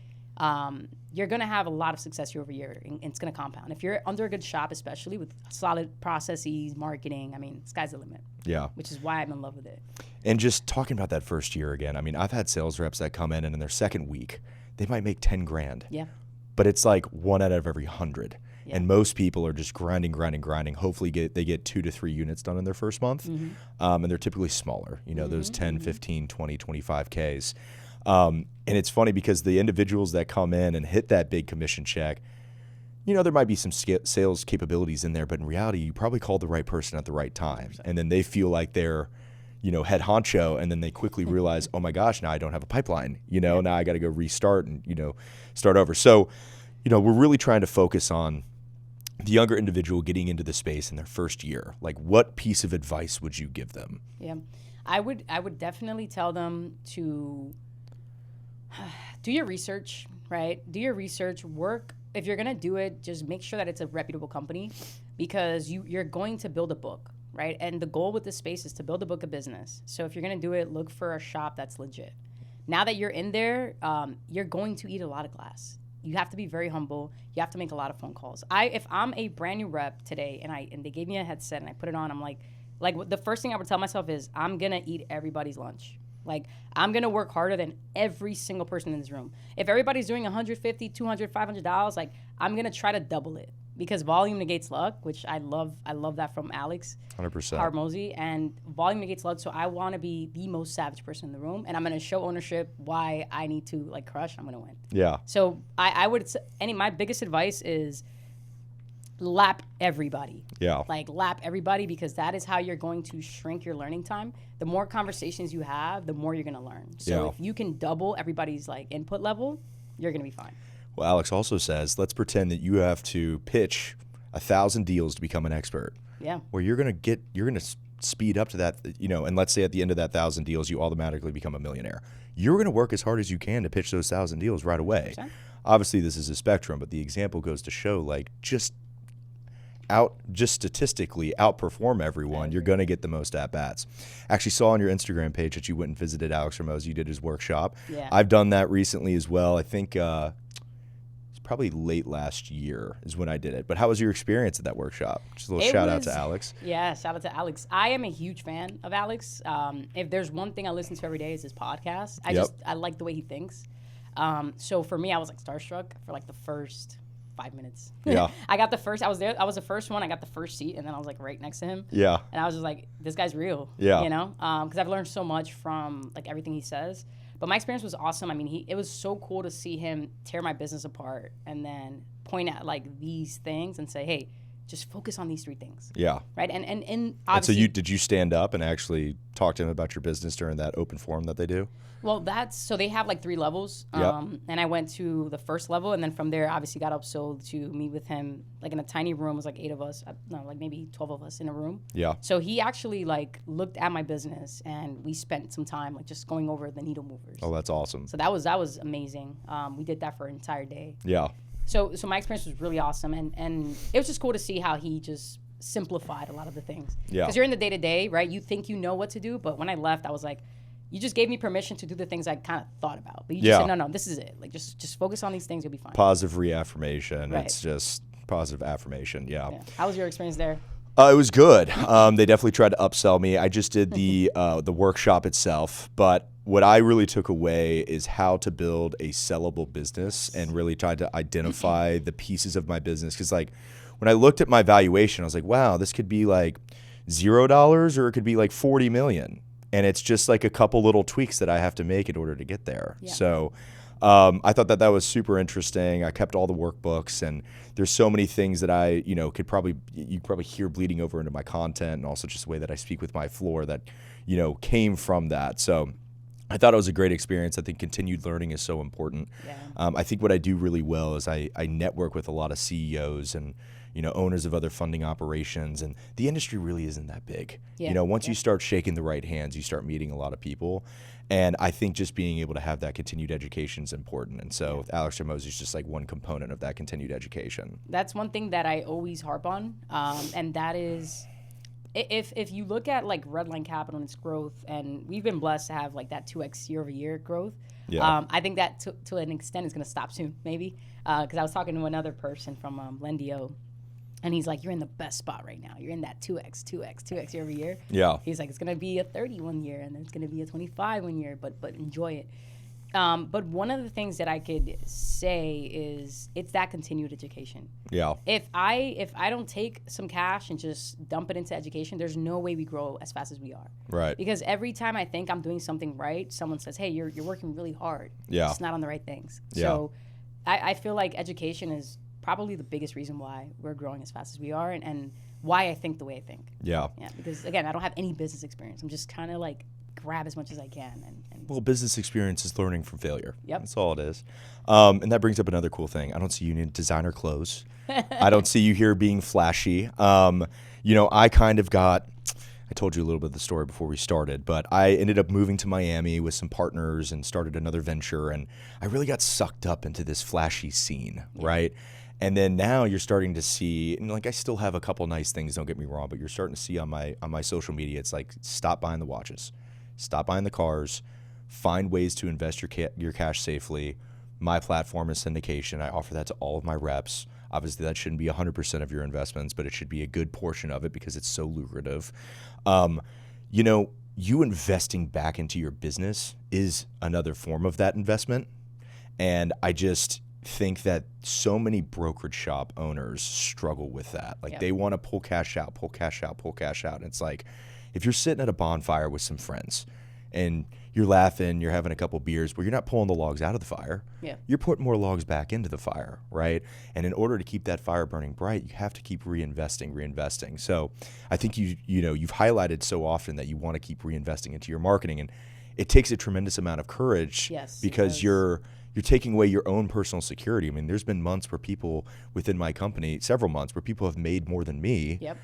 you're going to have a lot of success year over year, and it's going to compound. If you're under a good shop, especially with solid processes, marketing, I mean, sky's the limit.
Yeah.
Which is why I'm in love with it.
And just talking about that first year again, I mean, I've had sales reps that come in and in their second week, they might make 10 grand.
Yeah.
But it's like 1 out of every 100.
Yeah.
And most people are just grinding. Hopefully they get 2 to 3 units done in their first month. Mm-hmm. And they're typically smaller, those 10, 15, 20, 25Ks. And it's funny because the individuals that come in and hit that big commission check, there might be some sales capabilities in there, but in reality, you probably called the right person at the right time. 100%. And then they feel like they're, head honcho, and then they quickly realize, oh my gosh, now I don't have a pipeline, now I got to go restart and, start over. So, we're really trying to focus on the younger individual getting into the space in their first year. Like, what piece of advice would you give them?
Yeah, I would definitely tell them to do your research, right? Do your research, work. If you're going to do it, just make sure that it's a reputable company, because you're going to build a book, right? And the goal with this space is to build a book of business. So if you're going to do it, look for a shop that's legit. Now that you're in there, you're going to eat a lot of glass. You have to be very humble. You have to make a lot of phone calls. If I'm a brand new rep today and they gave me a headset and I put it on, I'm like the first thing I would tell myself is, I'm going to eat everybody's lunch. Like, I'm going to work harder than every single person in this room. If everybody's doing $150, $200, $500, like, I'm going to try to double it, because volume negates luck, which I love that from Alex
100%.
Hormozi, and volume negates luck. So I want to be the most savage person in the room, and I'm going to show ownership why I need to crush. I'm going to win.
Yeah.
So I would say, my biggest advice is lap everybody.
Yeah.
Lap everybody, because that is how you're going to shrink your learning time. The more conversations you have, the more you're going to learn. So if you can double everybody's input level, you're going to be fine. Well,
Alex also says, let's pretend that you have to pitch 1,000 deals to become an expert.
Yeah.
Where you're going to speed up to that, and let's say at the end of that 1,000 deals, you automatically become a millionaire. You're going to work as hard as you can to pitch those 1,000 deals right away. 100%. Obviously, this is a spectrum, but the example goes to show, just statistically outperform everyone, you're going to get the most at-bats. Actually saw on your Instagram page that you went and visited Alex Hormozi. You did his workshop.
Yeah.
I've done that recently as well. I think it's probably late last year is when I did it. But how was your experience at that workshop? Just a little shout out to Alex.
Yeah, shout out to Alex. I am a huge fan of Alex. If there's one thing I listen to every day, is his podcast. I like the way he thinks. So for me, I was starstruck for the first 5 minutes.
Yeah.
I was the first one. I got the first seat, and then I was right next to him.
Yeah.
And I was just this guy's real.
Yeah.
Because I've learned so much from everything he says. But my experience was awesome. I mean, it was so cool to see him tear my business apart and then point at these things and say, hey, just focus on these 3 things.
Yeah.
Right. And
And so
obviously,
did you stand up and actually talk to him about your business during that open forum that they do?
well, so they have like 3 levels.
Yep.
And I went to the first level, and then from there, obviously got upsold to meet with him, like in a tiny room. It was like 8 of us, no, like maybe 12 of us in a room.
Yeah.
So he actually like looked at my business, and we spent some time like just going over the needle movers.
Oh, that's awesome.
So that was amazing. We did that for an entire day.
Yeah.
So my experience was really awesome, and it was just cool to see how he just simplified a lot of the things.
Yeah.
Because you're in the day-to-day, right? You think you know what to do, but when I left, I was like, you just gave me permission to do the things I kind of thought about. But you just said, no, this is it. Like, just focus on these things, you'll be fine.
Positive reaffirmation.
Right.
It's just positive affirmation. Yeah.
How was your experience there?
It was good. They definitely tried to upsell me. I just did the workshop itself, but what I really took away is how to build a sellable business and really tried to identify the pieces of my business. Because like when I looked at my valuation, I was like, wow, this could be like $0 or it could be like 40 million. And it's just like a couple little tweaks that I have to make in order to get there.
Yeah.
So I thought that was super interesting. I kept all the workbooks, and there's so many things that I, you could probably hear bleeding over into my content, and also just the way that I speak with my floor that, came from that. So I thought it was a great experience. I think continued learning is so important.
Yeah.
I think what I do really well is I network with a lot of CEOs and owners of other funding operations, and the industry really isn't that big.
Yeah.
Once you start shaking the right hands, you start meeting a lot of people, and I think just being able to have that continued education is important. And so Alex Hormozi is just like one component of that continued education.
That's one thing that I always harp on, and that is, if you look at like Redline Capital and its growth, and we've been blessed to have like that 2x year-over-year growth.
Yeah.
I think that to an extent is going to stop soon, maybe, because I was talking to another person from Lendio. And he's like, you're in the best spot right now. You're in that 2x year over year.
Yeah.
He's like, it's going to be a 30 one year, and then it's going to be a 25 one year, but enjoy it. But one of the things that I could say is it's that continued education.
Yeah.
If I don't take some cash and just dump it into education, there's no way we grow as fast as we are.
Right.
Because every time I think I'm doing something right, someone says, hey, you're working really hard.
Yeah.
It's not on the right things.
Yeah.
So I feel like education is probably the biggest reason why we're growing as fast as we are, and why I think the way I think.
Yeah.
Yeah, because again, I don't have any business experience. I'm just kind of like grab as much as I can. And
Well, business experience is learning from failure.
Yep.
That's all it is. And that brings up another cool thing. I don't see you in designer clothes. I don't see you here being flashy. I kind of I told you a little bit of the story before we started, but I ended up moving to Miami with some partners and started another venture, and I really got sucked up into this flashy scene, right? And then now you're starting to see, and like I still have a couple nice things, don't get me wrong, but you're starting to see on my social media, it's like, stop buying the watches, stop buying the cars, find ways to invest your cash safely. My platform is syndication. I offer that to all of my reps. Obviously, that shouldn't be 100% of your investments, but it should be a good portion of it because it's so lucrative. You investing back into your business is another form of that investment. And I just think that so many brokerage shop owners struggle with that. Like they want to pull cash out. And it's like, if you're sitting at a bonfire with some friends and you're laughing, you're having a couple beers, well, you're not pulling the logs out of the fire.
Yeah.
You're putting more logs back into the fire, right? And in order to keep that fire burning bright, you have to keep reinvesting. So I think you've highlighted so often that you want to keep reinvesting into your marketing, and it takes a tremendous amount of courage because you're taking away your own personal security. I mean, there's been months where people within my company, several months, where people have made more than me.
Yep.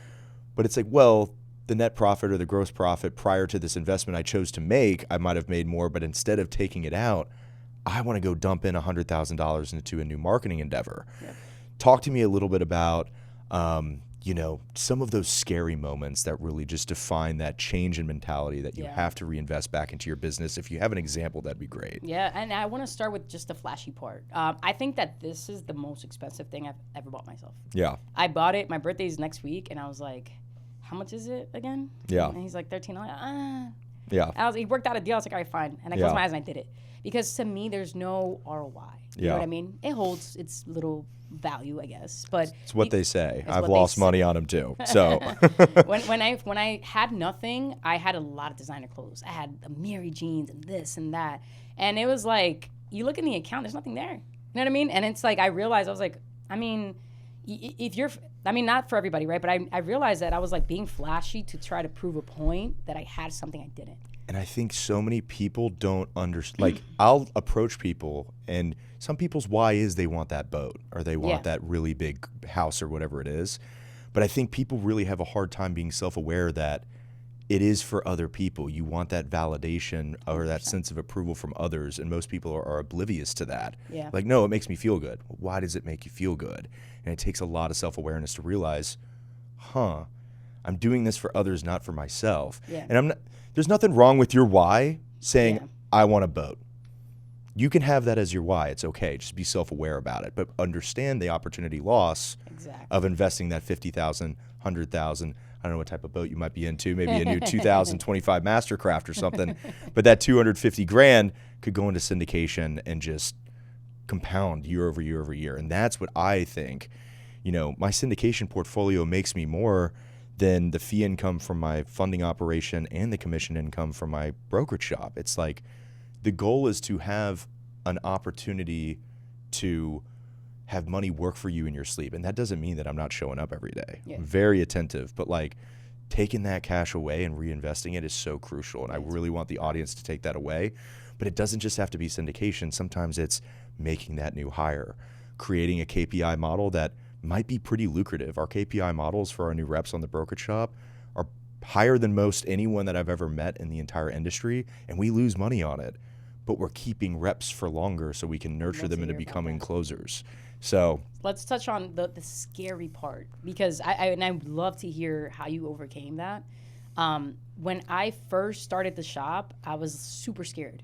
But it's like, well, the net profit or the gross profit prior to this investment I chose to make, I might have made more, but instead of taking it out, I want to go dump in $100,000 into a new marketing endeavor.
Yep.
Talk to me a little bit about, some of those scary moments that really just define that change in mentality that you have to reinvest back into your business. If you have an example, that'd be great.
Yeah, and I want to start with just the flashy part. I think that this is the most expensive thing I've ever bought myself.
Yeah.
I bought it. My birthday's next week, and I was like, how much is it again?
Yeah.
And he's like, $13. I'm like,
Yeah.
he worked out a deal. I was like, all right, fine. And I closed my eyes and I did it. Because to me, there's no ROI. You know what I mean? It holds its little value, I guess. But
it's what they say. I've
what
lost
they
money on them too. So
when I had nothing, I had a lot of designer clothes. I had Amiri jeans and this and that. And it was like, you look in the account, there's nothing there. You know what I mean? And it's like, I realized, I was like, I mean, if you're, I mean, not for everybody, right? But I realized that I was like being flashy to try to prove a point that I had something I didn't.
And I think so many people don't understand. Like, I'll approach people, and some people's why is they want that boat or they want that really big house or whatever it is. But I think people really have a hard time being self-aware that it is for other people. You want that validation or that sense of approval from others, and most people are oblivious to that.
Yeah.
Like, no, it makes me feel good. Why does it make you feel good? And it takes a lot of self-awareness to realize, I'm doing this for others, not for myself.
Yeah.
And there's nothing wrong with your why saying, I want a boat. You can have that as your why. It's okay. Just be self-aware about it. But understand the opportunity loss of investing that $50,000, $100,000. I don't know what type of boat you might be into. Maybe a new 2025 Mastercraft or something. But that $250,000 could go into syndication and just compound year over year over year. And that's what I think. My syndication portfolio makes me more than the fee income from my funding operation and the commission income from my brokerage shop. It's like the goal is to have an opportunity to have money work for you in your sleep. And that doesn't mean that I'm not showing up every day. Yeah. I'm very attentive, but like taking that cash away and reinvesting it is so crucial. And I really want the audience to take that away. But it doesn't just have to be syndication. Sometimes it's making that new hire, creating a KPI model that might be pretty lucrative. Our KPI models for our new reps on the brokerage shop are higher than most anyone that I've ever met in the entire industry, and we lose money on it. But we're keeping reps for longer so we can nurture them into becoming closers. So
let's touch on the scary part, because I would love to hear how you overcame that. When I first started the shop, I was super scared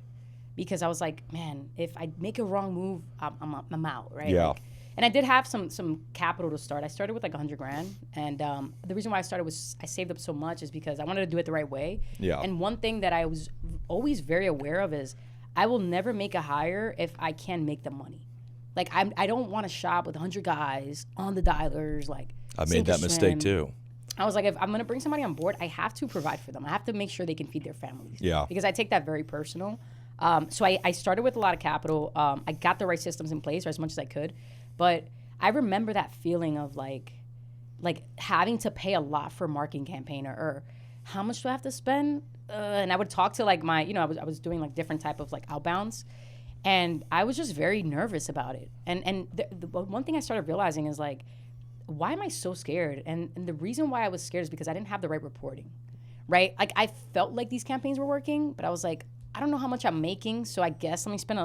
because I was like, man, if I make a wrong move, I'm out, right?
Yeah.
And I did have some capital to start. I started with like $100,000, and the reason why I started was I saved up so much is because I wanted to do it the right way.
Yeah.
And one thing that I was always very aware of is I will never make a hire if I can make the money. Like I don't want to shop with 100 guys on the dialers. Like
I made that mistake too.
I was like, if I'm gonna bring somebody on board, I have to provide for them. I have to make sure they can feed their families.
Yeah.
Because I take that very personal. So I started with a lot of capital. I got the right systems in place, or as much as I could. But I remember that feeling of like having to pay a lot for a marketing campaign, or how much do I have to spend? And I would talk to like my, I was doing like different type of like outbounds, and I was just very nervous about it. And the one thing I started realizing is like, why am I so scared? And the reason why I was scared is because I didn't have the right reporting, right? Like I felt like these campaigns were working, but I was like, I don't know how much I'm making, so I guess let me spend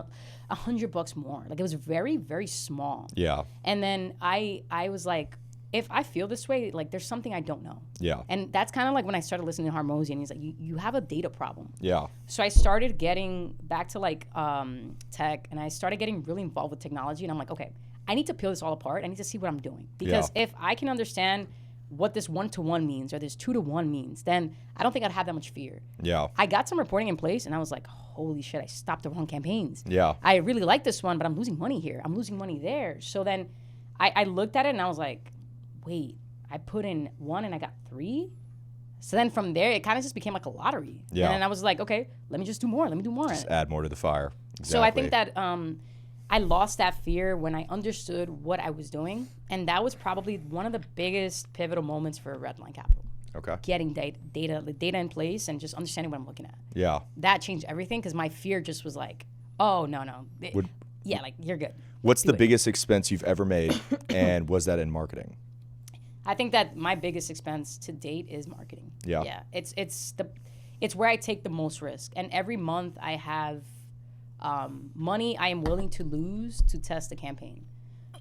$100 more. Like it was very, very small.
Yeah.
And then I was like, if I feel this way, like there's something I don't know.
Yeah.
And that's kind of like when I started listening to Hormozi, and he's like, you have a data problem.
Yeah.
So I started getting back to like tech, and I started getting really involved with technology, and I'm like, okay, I need to peel this all apart. I need to see what I'm doing. Because if I can understand what this 1-to-1 means or this 2-to-1 means, then I don't think I'd have that much fear.
Yeah.
I got some reporting in place, and I was like, holy shit, I stopped the wrong campaigns.
Yeah.
I really like this one, but I'm losing money here. I'm losing money there. So then I looked at it, and I was like, wait, I put in 1 and I got 3? So then from there, it kind of just became like a lottery.
Yeah.
And then I was like, okay, let me just do more. Let me do more.
Just add more to the fire. Exactly.
So I think that I lost that fear when I understood what I was doing. And that was probably one of the biggest pivotal moments for Redline Capital.
Okay.
Getting data in place and just understanding what I'm looking at.
Yeah.
That changed everything, because my fear just was like, oh, no. Yeah, like, you're good.
What's the biggest expense you've ever made, and was that in marketing?
I think that my biggest expense to date is marketing.
Yeah.
Yeah. It's where I take the most risk. And every month I have money I am willing to lose to test a campaign.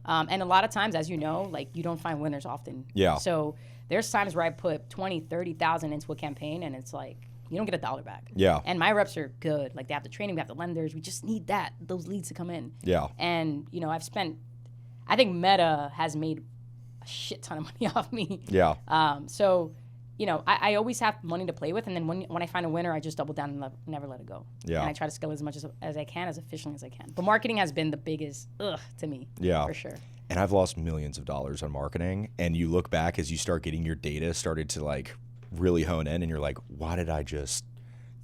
And a lot of times, as you know, like you don't find winners often.
Yeah.
So there's times where I put 20, 30,000 into a campaign, and it's like, you don't get $1 back.
Yeah.
And my reps are good. Like they have the training, we have the lenders. We just need those leads to come in.
Yeah.
And, I think Meta has made a shit ton of money off me.
Yeah.
So, I always have money to play with, and then when I find a winner, I just double down and never let it go.
Yeah.
And I try to scale as much as I can, as efficiently as I can. But marketing has been the biggest to me.
Yeah.
For sure.
And I've lost millions of dollars on marketing, and you look back as you start getting your data started to like really hone in, and you're like, why did I just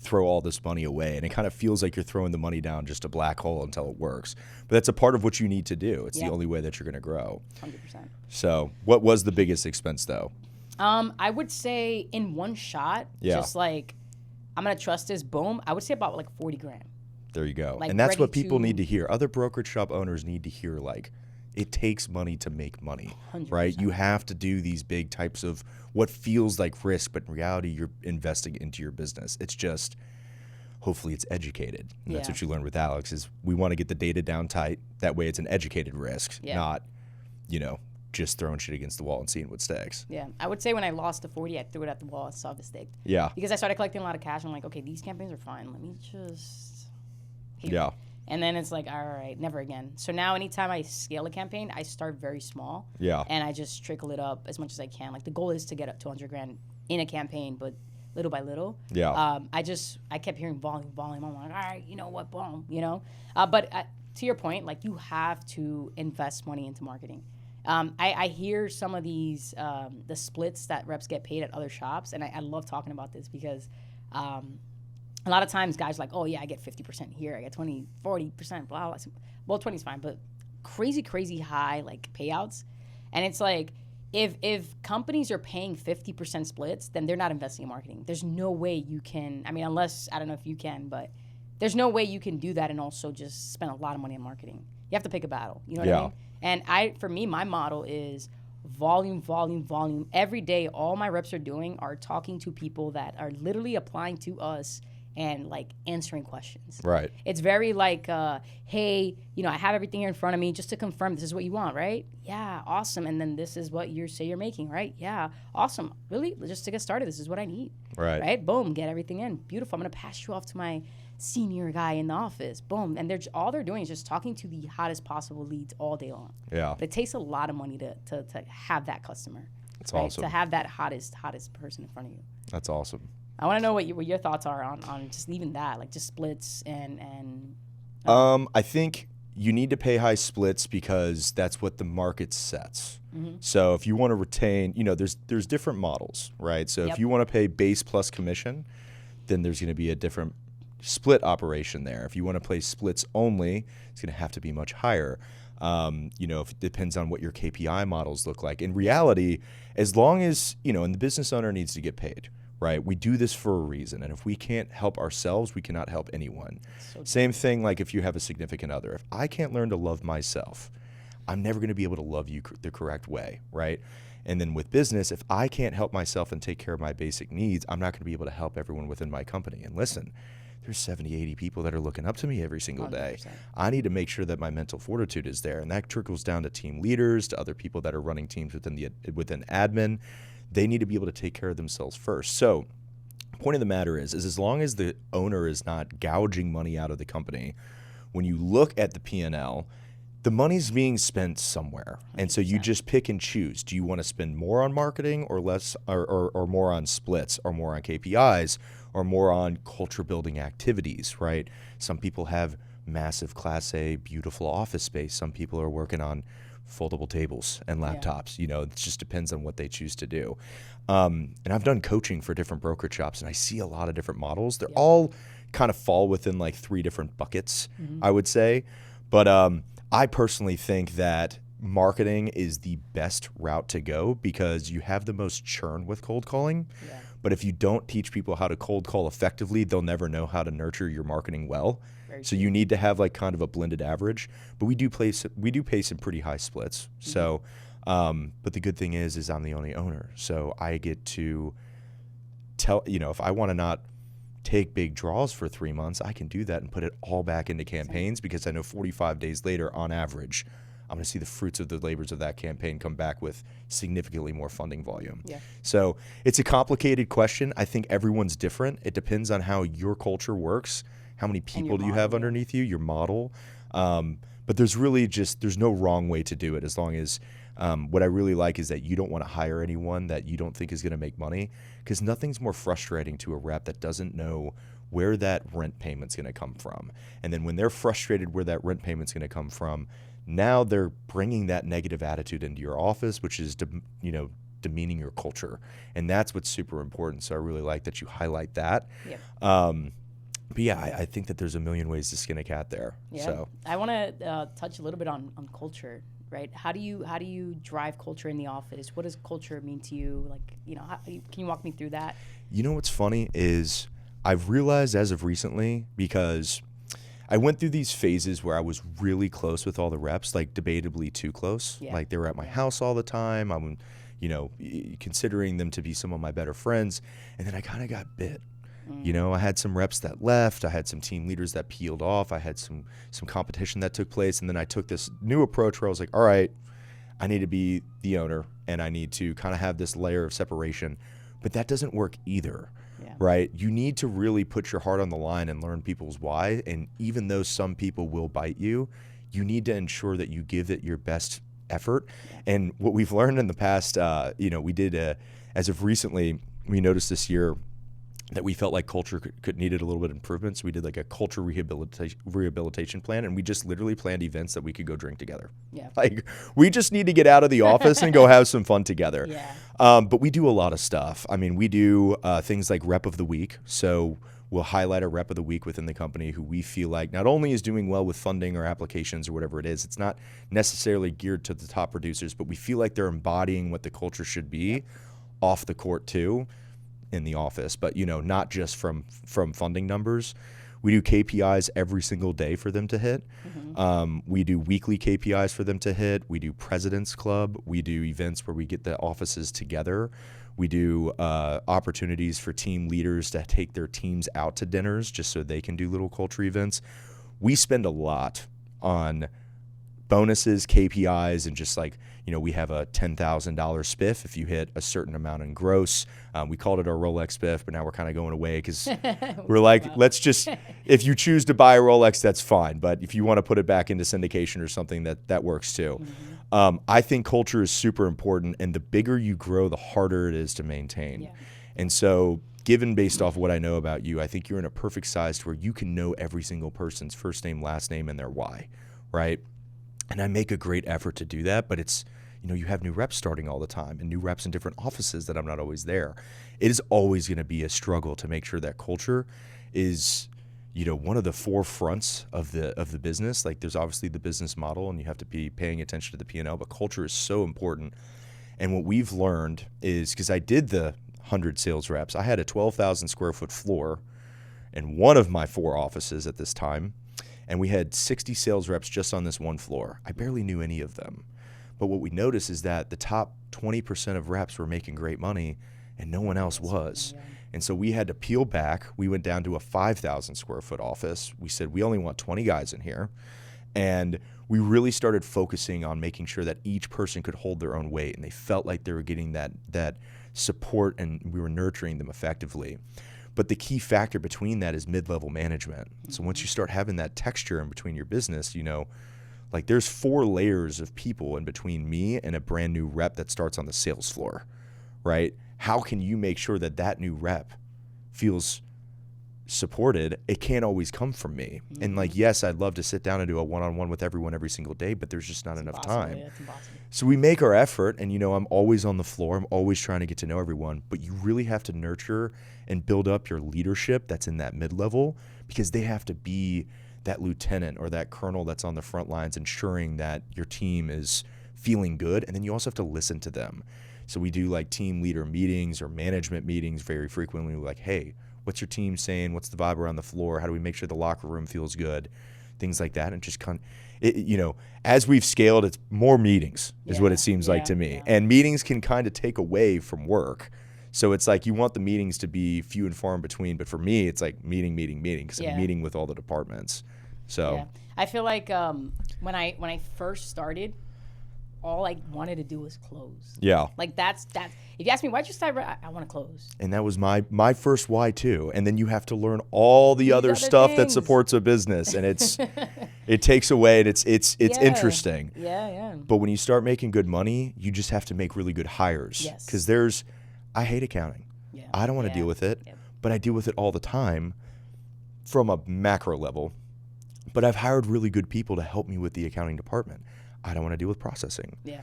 throw all this money away. And it kind of feels like you're throwing the money down just a black hole until it works. But that's a part of what you need to do. It's the only way that you're going to grow.
100%.
So what was the biggest expense though?
I would say in one shot, just like, I'm going to trust this, boom, I would say about like 40 grand.
There you go.
Like,
and that's what people need to hear. Other brokerage shop owners need to hear, like, it takes money to make money,
100%.
right? You have to do these big types of what feels like risk, but in reality, you're investing into your business. It's just, hopefully it's educated. And that's what you learned with Alex is we want to get the data down tight. That way it's an educated risk, not, just throwing shit against the wall and seeing what sticks.
Yeah. I would say when I lost the 40, I threw it at the wall. I saw if it sticked.
Yeah.
Because I started collecting a lot of cash. I'm like, okay, these campaigns are fine. Let me just...
Yeah.
And then it's like, all right, never again. So now anytime I scale a campaign, I start very small.
Yeah.
And I just trickle it up as much as I can. Like the goal is to get up to 100 grand in a campaign, but little by little.
Yeah.
I kept hearing volume. I'm like, all right, you know what, boom, But to your point, like you have to invest money into marketing. I hear some of these, the splits that reps get paid at other shops. And I love talking about this because, a lot of times guys are like, oh yeah, I get 50% here, I get 20, 40%, blah, blah. Well, 20 is fine, but crazy high like payouts. And it's like, if companies are paying 50% splits, then they're not investing in marketing. There's no way you can, unless, I don't know if you can, but there's no way you can do that and also just spend a lot of money on marketing. You have to pick a battle, you know what I mean? And for me, my model is volume. Every day, all my reps are doing are talking to people that are literally applying to us and like answering questions.
Right.
It's very like, hey, I have everything here in front of me just to confirm this is what you want, right? Yeah, awesome. And then this is what you say you're making, right? Yeah, awesome. Really? Just to get started, this is what I need. Right? Boom, get everything in. Beautiful. I'm going to pass you off to my senior guy in the office. Boom. And all they're doing is just talking to the hottest possible leads all day long. Yeah. But it takes a lot of money to have that customer.
That's awesome.
To have that hottest person in front of you.
That's awesome.
I want to know what your thoughts are on just even that, like just splits and.
I think you need to pay high splits because that's what the market sets. Mm-hmm. So if you want to retain, there's different models, right? So if you want to pay base plus commission, then there's going to be a different split operation there. If you want to play splits only, it's going to have to be much higher. If it depends on what your KPI models look like. In reality, as long as, and the business owner needs to get paid. Right? We do this for a reason. And if we can't help ourselves, we cannot help anyone. Same thing like if you have a significant other. If I can't learn to love myself, I'm never going to be able to love you the correct way, right? And then with business, if I can't help myself and take care of my basic needs, I'm not going to be able to help everyone within my company. And listen, there's 70, 80 people that are looking up to me every single day. 100%. I need to make sure that my mental fortitude is there. And that trickles down to team leaders, to other people that are running teams within admin. They need to be able to take care of themselves first. So point of the matter is as long as the owner is not gouging money out of the company, when you look at the P&L, the money's being spent somewhere. 100%. And so you just pick and choose. Do you want to spend more on marketing or less or more on splits or more on KPIs or more on culture building activities, right? Some people have massive Class A, beautiful office space. Some people are working on foldable tables and laptops. It just depends on what they choose to do. And I've done coaching for different brokerage shops, and I see a lot of different models. They're all kind of fall within like 3 different buckets, I would say. But I personally think that marketing is the best route to go because you have the most churn with cold calling. Yeah. But if you don't teach people how to cold call effectively, they'll never know how to nurture your marketing well. So you need to have like kind of a blended average, but we do pay some pretty high splits. Mm-hmm. So, but the good thing is I'm the only owner. So I get to tell, if I want to not take big draws for 3 months, I can do that and put it all back into campaigns because I know 45 days later on average, I'm going to see the fruits of the labors of that campaign come back with significantly more funding volume. Yeah. So it's a complicated question. I think everyone's different. It depends on how your culture works. How many people do you have underneath you, your model? But there's no wrong way to do it as long as what I really like is that you don't want to hire anyone that you don't think is going to make money because nothing's more frustrating to a rep that doesn't know where that rent payment's going to come from. And then when they're frustrated where that rent payment's going to come from, now they're bringing that negative attitude into your office, which is, demeaning your culture. And that's what's super important. So I really like that you highlight that.
Yep.
But yeah, I think that there's a million ways to skin a cat there.
Yeah.
So
I want to touch a little bit on culture, right? How do you drive culture in the office? What does culture mean to you? Like, can you walk me through that?
You know what's funny is I've realized as of recently, because I went through these phases where I was really close with all the reps, like debatably too close.
Yeah.
Like they were at my house all the time. I'm, considering them to be some of my better friends. And then I kind of got bit. I had some reps that left. I had some team leaders that peeled off. I had some competition that took place. And then I took this new approach where I was like, all right, I need to be the owner and I need to kind of have this layer of separation. But that doesn't work either, right? You need to really put your heart on the line and learn people's why. And even though some people will bite you, you need to ensure that you give it your best effort. And what we've learned in the past, we did, as of recently, we noticed this year that we felt like culture could needed a little bit of improvement. So we did like a culture rehabilitation plan, and we just literally planned events that we could go drink together.
Yeah.
Like we just need to get out of the office and go have some fun together.
Yeah.
But we do a lot of stuff. I mean, we do things like rep of the week. So we'll highlight a rep of the week within the company who we feel like not only is doing well with funding or applications or whatever it is, it's not necessarily geared to the top producers, but we feel like they're embodying what the culture should be off the court too. In the office, but not just from funding numbers. We do KPIs every single day for them to hit. We do weekly KPIs for them to hit. We do President's Club. We do events where we get the offices together. We do opportunities for team leaders to take their teams out to dinners just so they can do little culture events. We spend a lot on bonuses, KPIs, and just like, we have a $10,000 spiff if you hit a certain amount in gross. We called it our Rolex spiff, but now we're kind of going away because we're like, let's just, if you choose to buy a Rolex, that's fine. But if you want to put it back into syndication or something, that works too. I think culture is super important, and the bigger you grow, the harder it is to maintain.
Yeah.
And so given based off what I know about you, I think you're in a perfect size to where you can know every single person's first name, last name, and their why, right? And I make a great effort to do that, but it's, you have new reps starting all the time and new reps in different offices that I'm not always there. It is always going to be a struggle to make sure that culture is, one of the forefronts of the business. Like there's obviously the business model and you have to be paying attention to the P&L, but culture is so important. And what we've learned is, because I did the 100 sales reps, I had a 12,000 square foot floor in one of my 4 offices at this time. And we had 60 sales reps just on this one floor. I barely knew any of them. But what we noticed is that the top 20% of reps were making great money and no one else was. And so we had to peel back. We went down to a 5,000 square foot office. We said, we only want 20 guys in here. And we really started focusing on making sure that each person could hold their own weight and they felt like they were getting that support and we were nurturing them effectively. But the key factor between that is mid-level management. So once you start having that texture in between your business, like there's 4 layers of people in between me and a brand new rep that starts on the sales floor, right? How can you make sure that new rep feels supported? It can't always come from me. And like, yes, I'd love to sit down and do a one-on-one with everyone every single day, but there's just not enough time.
It's impossible.
So we make our effort, and I'm always on the floor. I'm always trying to get to know everyone, but you really have to nurture and build up your leadership that's in that mid-level, because they have to be that lieutenant or that colonel that's on the front lines ensuring that your team is feeling good. And then you also have to listen to them. So we do like team leader meetings or management meetings very frequently. We're like, hey, what's your team saying? What's the vibe around the floor? How do we make sure the locker room feels good? Things like that. And just as we've scaled, it's more meetings is what it seems like to me. Yeah. And meetings can kind of take away from work. So it's like you want the meetings to be few and far in between. But for me, it's like meeting, because I'm meeting with all the departments. So
I feel like when I first started, all I wanted to do was close.
Yeah. Like
that's if you ask me, why'd you start? I want to close.
And that was my first why too. And then you have to learn all the other stuff that supports a business, and it takes away, and it's interesting.
Yeah.
But when you start making good money, you just have to make really good hires.
Yes.
Because I hate accounting. Yeah. I don't want to deal with it, but I deal with it all the time from a macro level. But I've hired really good people to help me with the accounting department. I don't want to deal with processing.
Yeah.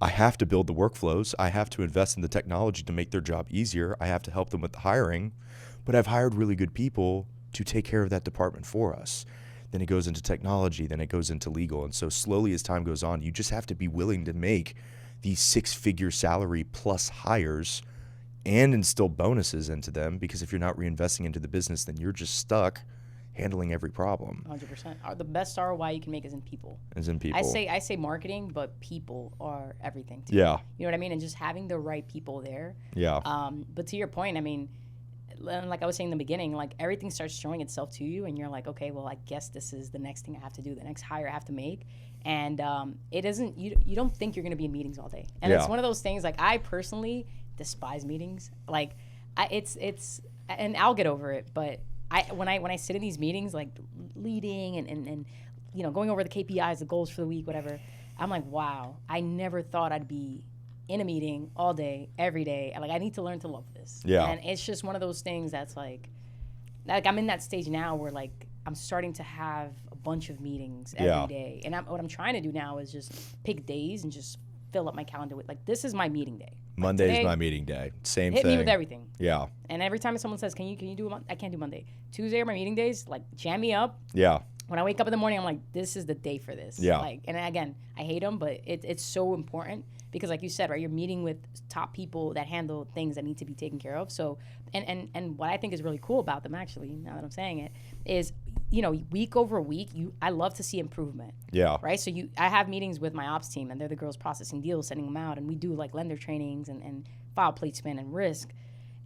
I have to build the workflows. I have to invest in the technology to make their job easier. I have to help them with the hiring, but I've hired really good people to take care of that department for us. Then it goes into technology, then it goes into legal. And so slowly as time goes on, you just have to be willing to make these 6-figure salary plus hires and instill bonuses into them, because if you're not reinvesting into the business, then you're just stuck handling every problem.
100%. The best ROI you can make is in people.
I
say marketing, but people are everything too.
Yeah.
You know what I mean? And just having the right people there.
Yeah.
But to your point, I mean, like I was saying in the beginning, like everything starts showing itself to you, and you're like, okay, well, I guess this is the next thing I have to do, the next hire I have to make. And it isn't, you don't think you're going to be in meetings all day. And it's one of those things, like I personally despise meetings. Like and I'll get over it, but when I sit in these meetings, like leading and you know, going over the KPIs, the goals for the week, whatever, I'm like, wow, I never thought I'd be in a meeting all day, every day. Like, I need to learn to love this.
Yeah.
And it's just one of those things that's like I'm in that stage now where like I'm starting to have a bunch of meetings every day. And what I'm trying to do now is just pick days and just fill up my calendar with, like, this is my meeting day.
Monday's today, my meeting day. Same
hit
thing.
Hit me with everything.
Yeah.
And every time someone says, can you do I can't do Monday. Tuesday are my meeting days. Like, jam me up.
Yeah.
When I wake up in the morning, I'm like, this is the day for this.
Yeah.
Like, and again, I hate them, but it's so important because, like you said, right, you're meeting with top people that handle things that need to be taken care of. So, and what I think is really cool about them, actually, now that I'm saying it, is, you know, week over week, I love to see improvement.
Yeah.
Right. So I have meetings with my ops team, and they're the girls processing deals, sending them out, and we do like lender trainings and file placement and risk,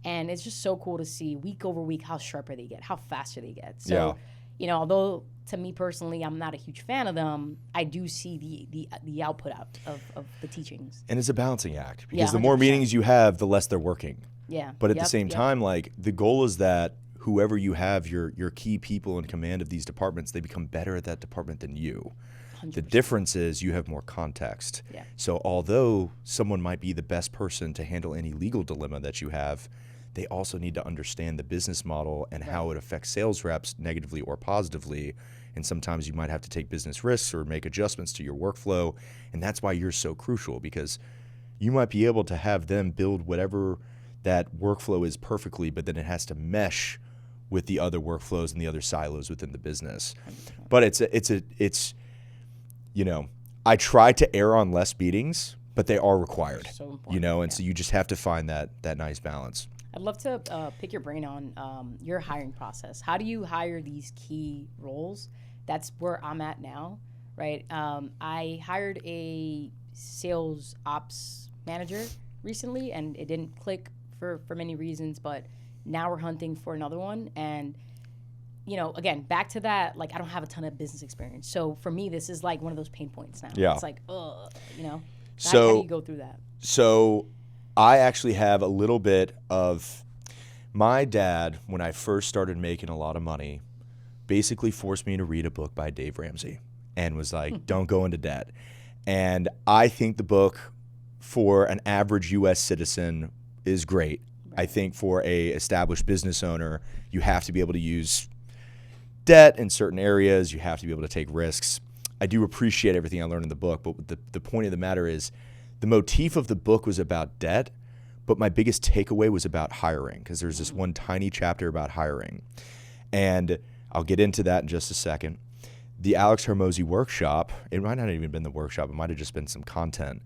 and it's just so cool to see week over week how sharper they get, how faster they get. So, you know, although to me personally, I'm not a huge fan of them, I do see the output out of the teachings. And
it's a balancing act, because the
100%.
more meetings you have, the less they're working.
Yeah.
But at the same time, like, the goal is that whoever you have, your key people in command of these departments, they become better at that department than you. 100%. The difference is you have more context.
Yeah.
So although someone might be the best person to handle any legal dilemma that you have, they also need to understand the business model and how it affects sales reps negatively or positively. And sometimes you might have to take business risks or make adjustments to your workflow. And that's why you're so crucial, because you might be able to have them build whatever that workflow is perfectly, but then it has to mesh with the other workflows and the other silos within the business. But it's you know, I try to err on less meetings, but they are required. So important, you know, and so you just have to find that nice balance.
I'd love to pick your brain on your hiring process. How do you hire these key roles? That's where I'm at now, right? I hired a sales ops manager recently, and it didn't click for many reasons, but now we're hunting for another one. And, you know, again, back to that, like, I don't have a ton of business experience. So for me, this is like one of those pain points now.
Yeah.
It's like, you know,
so,
how do you go through that?
So I actually have a little bit of my dad, when I first started making a lot of money, basically forced me to read a book by Dave Ramsey and was like, don't go into debt. And I think the book for an average U.S. citizen is great. I think for a established business owner, you have to be able to use debt in certain areas. You have to be able to take risks. I do appreciate everything I learned in the book, but the point of the matter is the motif of the book was about debt, but my biggest takeaway was about hiring, because there's this one tiny chapter about hiring. And I'll get into that in just a second. The Alex Hormozi workshop, it might not have even been the workshop, it might have just been some content.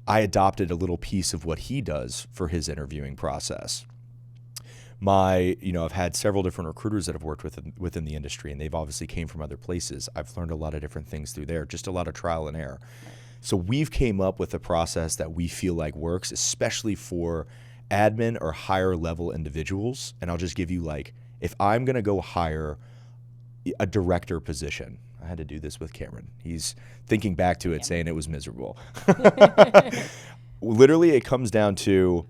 I adopted a little piece of what he does for his interviewing process. I've had several different recruiters that I've worked with within the industry, and they've obviously came from other places. I've learned a lot of different things through there, just a lot of trial and error. So we've came up with a process that we feel like works, especially for admin or higher level individuals. And I'll just give you, like, if I'm going to go hire a director position, I had to do this with Cameron. He's thinking back to it, saying it was miserable. Literally, it comes down to,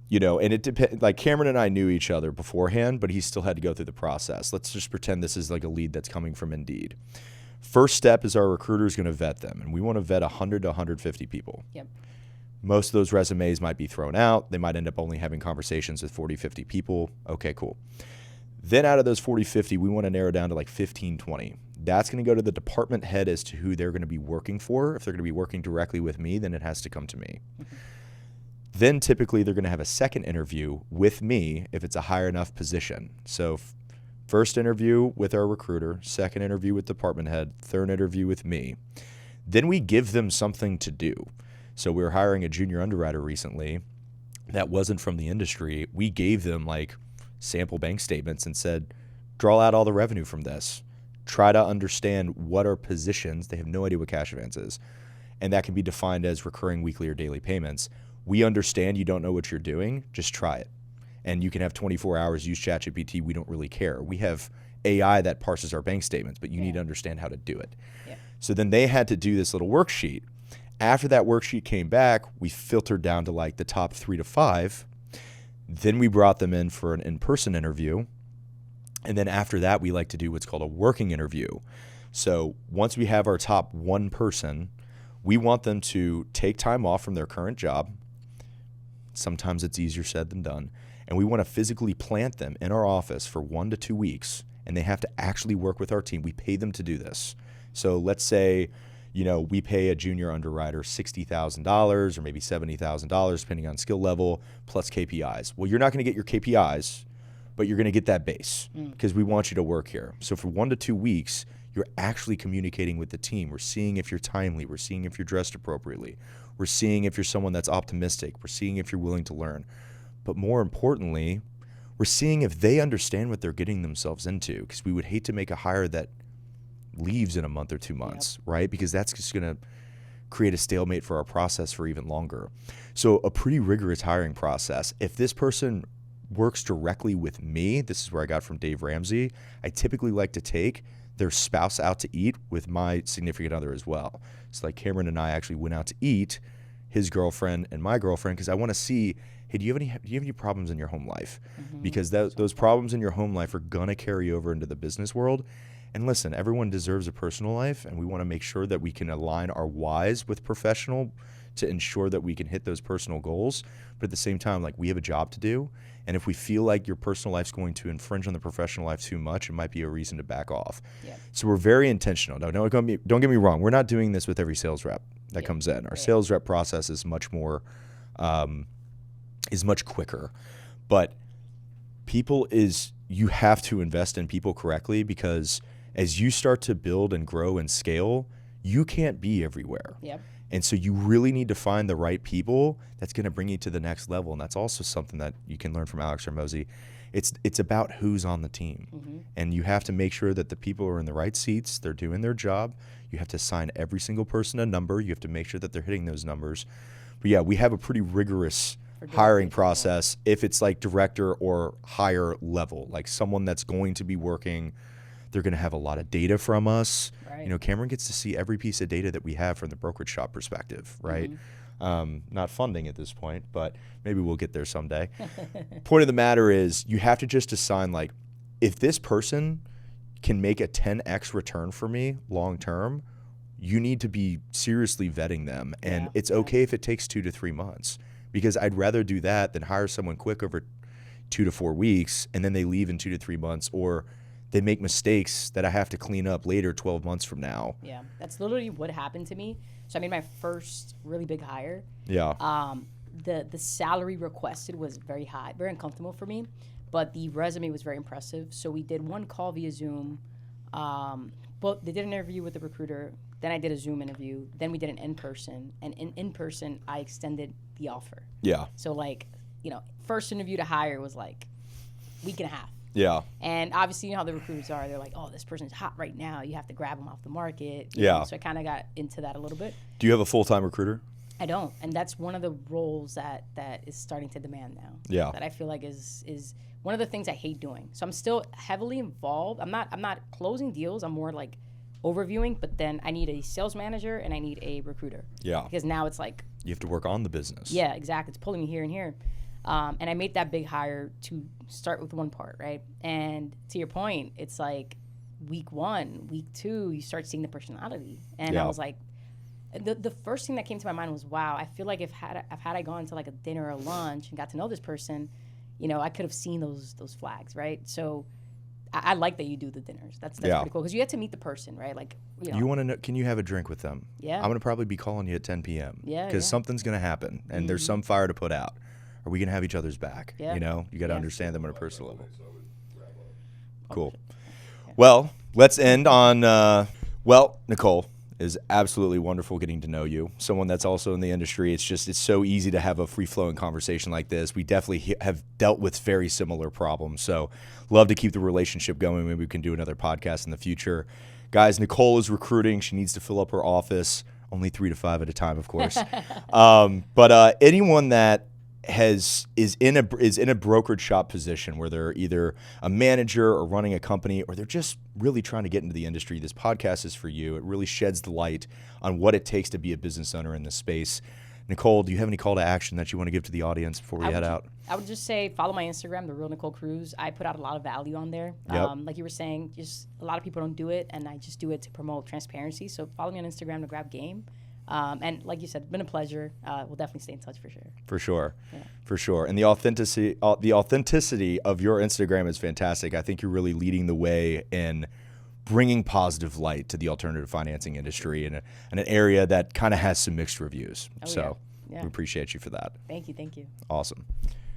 you know, and it depends. Like, Cameron and I knew each other beforehand, but he still had to go through the process. Let's just pretend this is like a lead that's coming from Indeed. First step is our recruiter is going to vet them, and we want to vet 100 to 150 people.
Yep.
Most of those resumes might be thrown out. They might end up only having conversations with 40, 50 people. Okay, cool. Then out of those 40, 50, we want to narrow down to like 15, 20. That's going to go to the department head as to who they're going to be working for. If they're going to be working directly with me, then it has to come to me. Then typically they're going to have a second interview with me if it's a high enough position. So first interview with our recruiter, second interview with department head, third interview with me. Then we give them something to do. So we were hiring a junior underwriter recently that wasn't from the industry. We gave them like sample bank statements and said, draw out all the revenue from this. Try to understand what are positions. They have no idea what cash advance is. And that can be defined as recurring weekly or daily payments. We understand you don't know what you're doing. Just try it. And you can have 24 hours, use ChatGPT. We don't really care. We have AI that parses our bank statements, but you need to understand how to do it. Yeah. So then they had to do this little worksheet. After that worksheet came back, we filtered down to like the top 3 to 5. Then we brought them in for an in-person interview. And then after that, we like to do what's called a working interview. So once we have our top 1 person, we want them to take time off from their current job. Sometimes it's easier said than done. And we want to physically plant them in our office for 1 to 2 weeks. And they have to actually work with our team. We pay them to do this. So let's say, we pay a junior underwriter $60,000 or maybe $70,000, depending on skill level, plus KPIs. Well, you're not going to get your KPIs, but you're going to get that base because we want you to work here. So for 1 to 2 weeks, you're actually communicating with the team. We're seeing if you're timely. We're seeing if you're dressed appropriately. We're seeing if you're someone that's optimistic. We're seeing if you're willing to learn. But more importantly, we're seeing if they understand what they're getting themselves into, because we would hate to make a hire that leaves in a month or 2 months, right? Because that's just going to create a stalemate for our process for even longer. So a pretty rigorous hiring process. If this person works directly with me, this is where I got from Dave Ramsey, I typically like to take their spouse out to eat with my significant other as well. So like Cameron and I actually went out to eat, his girlfriend and my girlfriend, because I want to see, hey, do you have any problems in your home life? Because those problems in your home life are going to carry over into the business world. And listen, everyone deserves a personal life, and we want to make sure that we can align our whys with professional to ensure that we can hit those personal goals. But at the same time, like, we have a job to do. And if we feel like your personal life's going to infringe on the professional life too much, it might be a reason to back off. So we're very intentional. Now, don't get me wrong. We're not doing this with every sales rep that comes in. Our sales rep process is much more, is much quicker. But you have to invest in people correctly, because as you start to build and grow and scale, you can't be everywhere. And so you really need to find the right people that's going to bring you to the next level. And that's also something that you can learn from Alex Hormozi. It's about who's on the team. And you have to make sure that the people are in the right seats, they're doing their job. You have to assign every single person a number. You have to make sure that they're hitting those numbers. But yeah, we have a pretty rigorous hiring process if it's like director or higher level, like someone that's going to be working. They're going to have a lot of data from us. Cameron gets to see every piece of data that we have from the brokerage shop perspective, right? Not funding at this point, but maybe we'll get there someday. Point of the matter is, you have to just assign, like, if this person can make a 10x return for me long term, you need to be seriously vetting them. And it's okay if it takes 2 to 3 months, because I'd rather do that than hire someone quick over 2 to 4 weeks and then they leave in 2 to 3 months, or they make mistakes that I have to clean up later 12 months from now.
Yeah, that's literally what happened to me. So I made my first really big hire. The salary requested was very high, very uncomfortable for me, but the resume was very impressive. So we did one call via Zoom. But they did an interview with the recruiter. Then I did a Zoom interview. Then we did an in-person. And in-person, I extended the offer. So first interview to hire was like a week and a half. And obviously, how the recruiters are. They're like, oh, this person's hot right now. You have to grab them off the market. So I kind of got into that a little bit.
Do you have a full-time recruiter?
I don't. And that's one of the roles that is starting to demand now. That I feel like is one of the things I hate doing. So I'm still heavily involved. I'm not closing deals. I'm more like overviewing. But then I need a sales manager and I need a recruiter. Because now it's like,
you have to work on the business.
Yeah, exactly. It's pulling me here and here. And I made that big hire to start with one part, right? And to your point, it's like week 1, week 2, you start seeing the personality. And I was like, the first thing that came to my mind was, wow, I feel like if I gone to like a dinner or lunch and got to know this person, I could have seen those flags, right? So I like that you do the dinners. That's pretty cool because you get to meet the person, right? Like,
you want to know? Can you have a drink with them?
Yeah.
I'm gonna probably be calling you at 10 p.m.
Yeah.
Because something's gonna happen, and there's some fire to put out. Are we gonna have each other's back?
Yeah.
You know, you got to understand them on a personal level. Cool.
Yeah.
Well, let's end on. Well, Nicole, is absolutely wonderful getting to know you. Someone that's also in the industry. It's so easy to have a free-flowing conversation like this. We definitely have dealt with very similar problems. So love to keep the relationship going. Maybe we can do another podcast in the future. Guys, Nicole is recruiting. She needs to fill up her office. Only 3 to 5 at a time, of course. But anyone that is in a brokerage shop position where they're either a manager or running a company, or they're just really trying to get into the industry, this podcast is for you. It really sheds the light on what it takes to be a business owner in this space. Nicole, do you have any call to action that you want to give to the audience before we head out?
I would just say follow my Instagram, The Real Nicole Cruise. I put out a lot of value on there.
Yep.
Like you were saying, just a lot of people don't do it, and I just do it to promote transparency. So follow me on Instagram to grab game. And like you said, it's been a pleasure. We'll definitely stay in touch for sure.
For sure.
Yeah.
For sure. And the authenticity of your Instagram is fantastic. I think you're really leading the way in bringing positive light to the alternative financing industry in an area that kind of has some mixed reviews.
Oh,
so
yeah.
we appreciate you for that.
Thank you.
Awesome.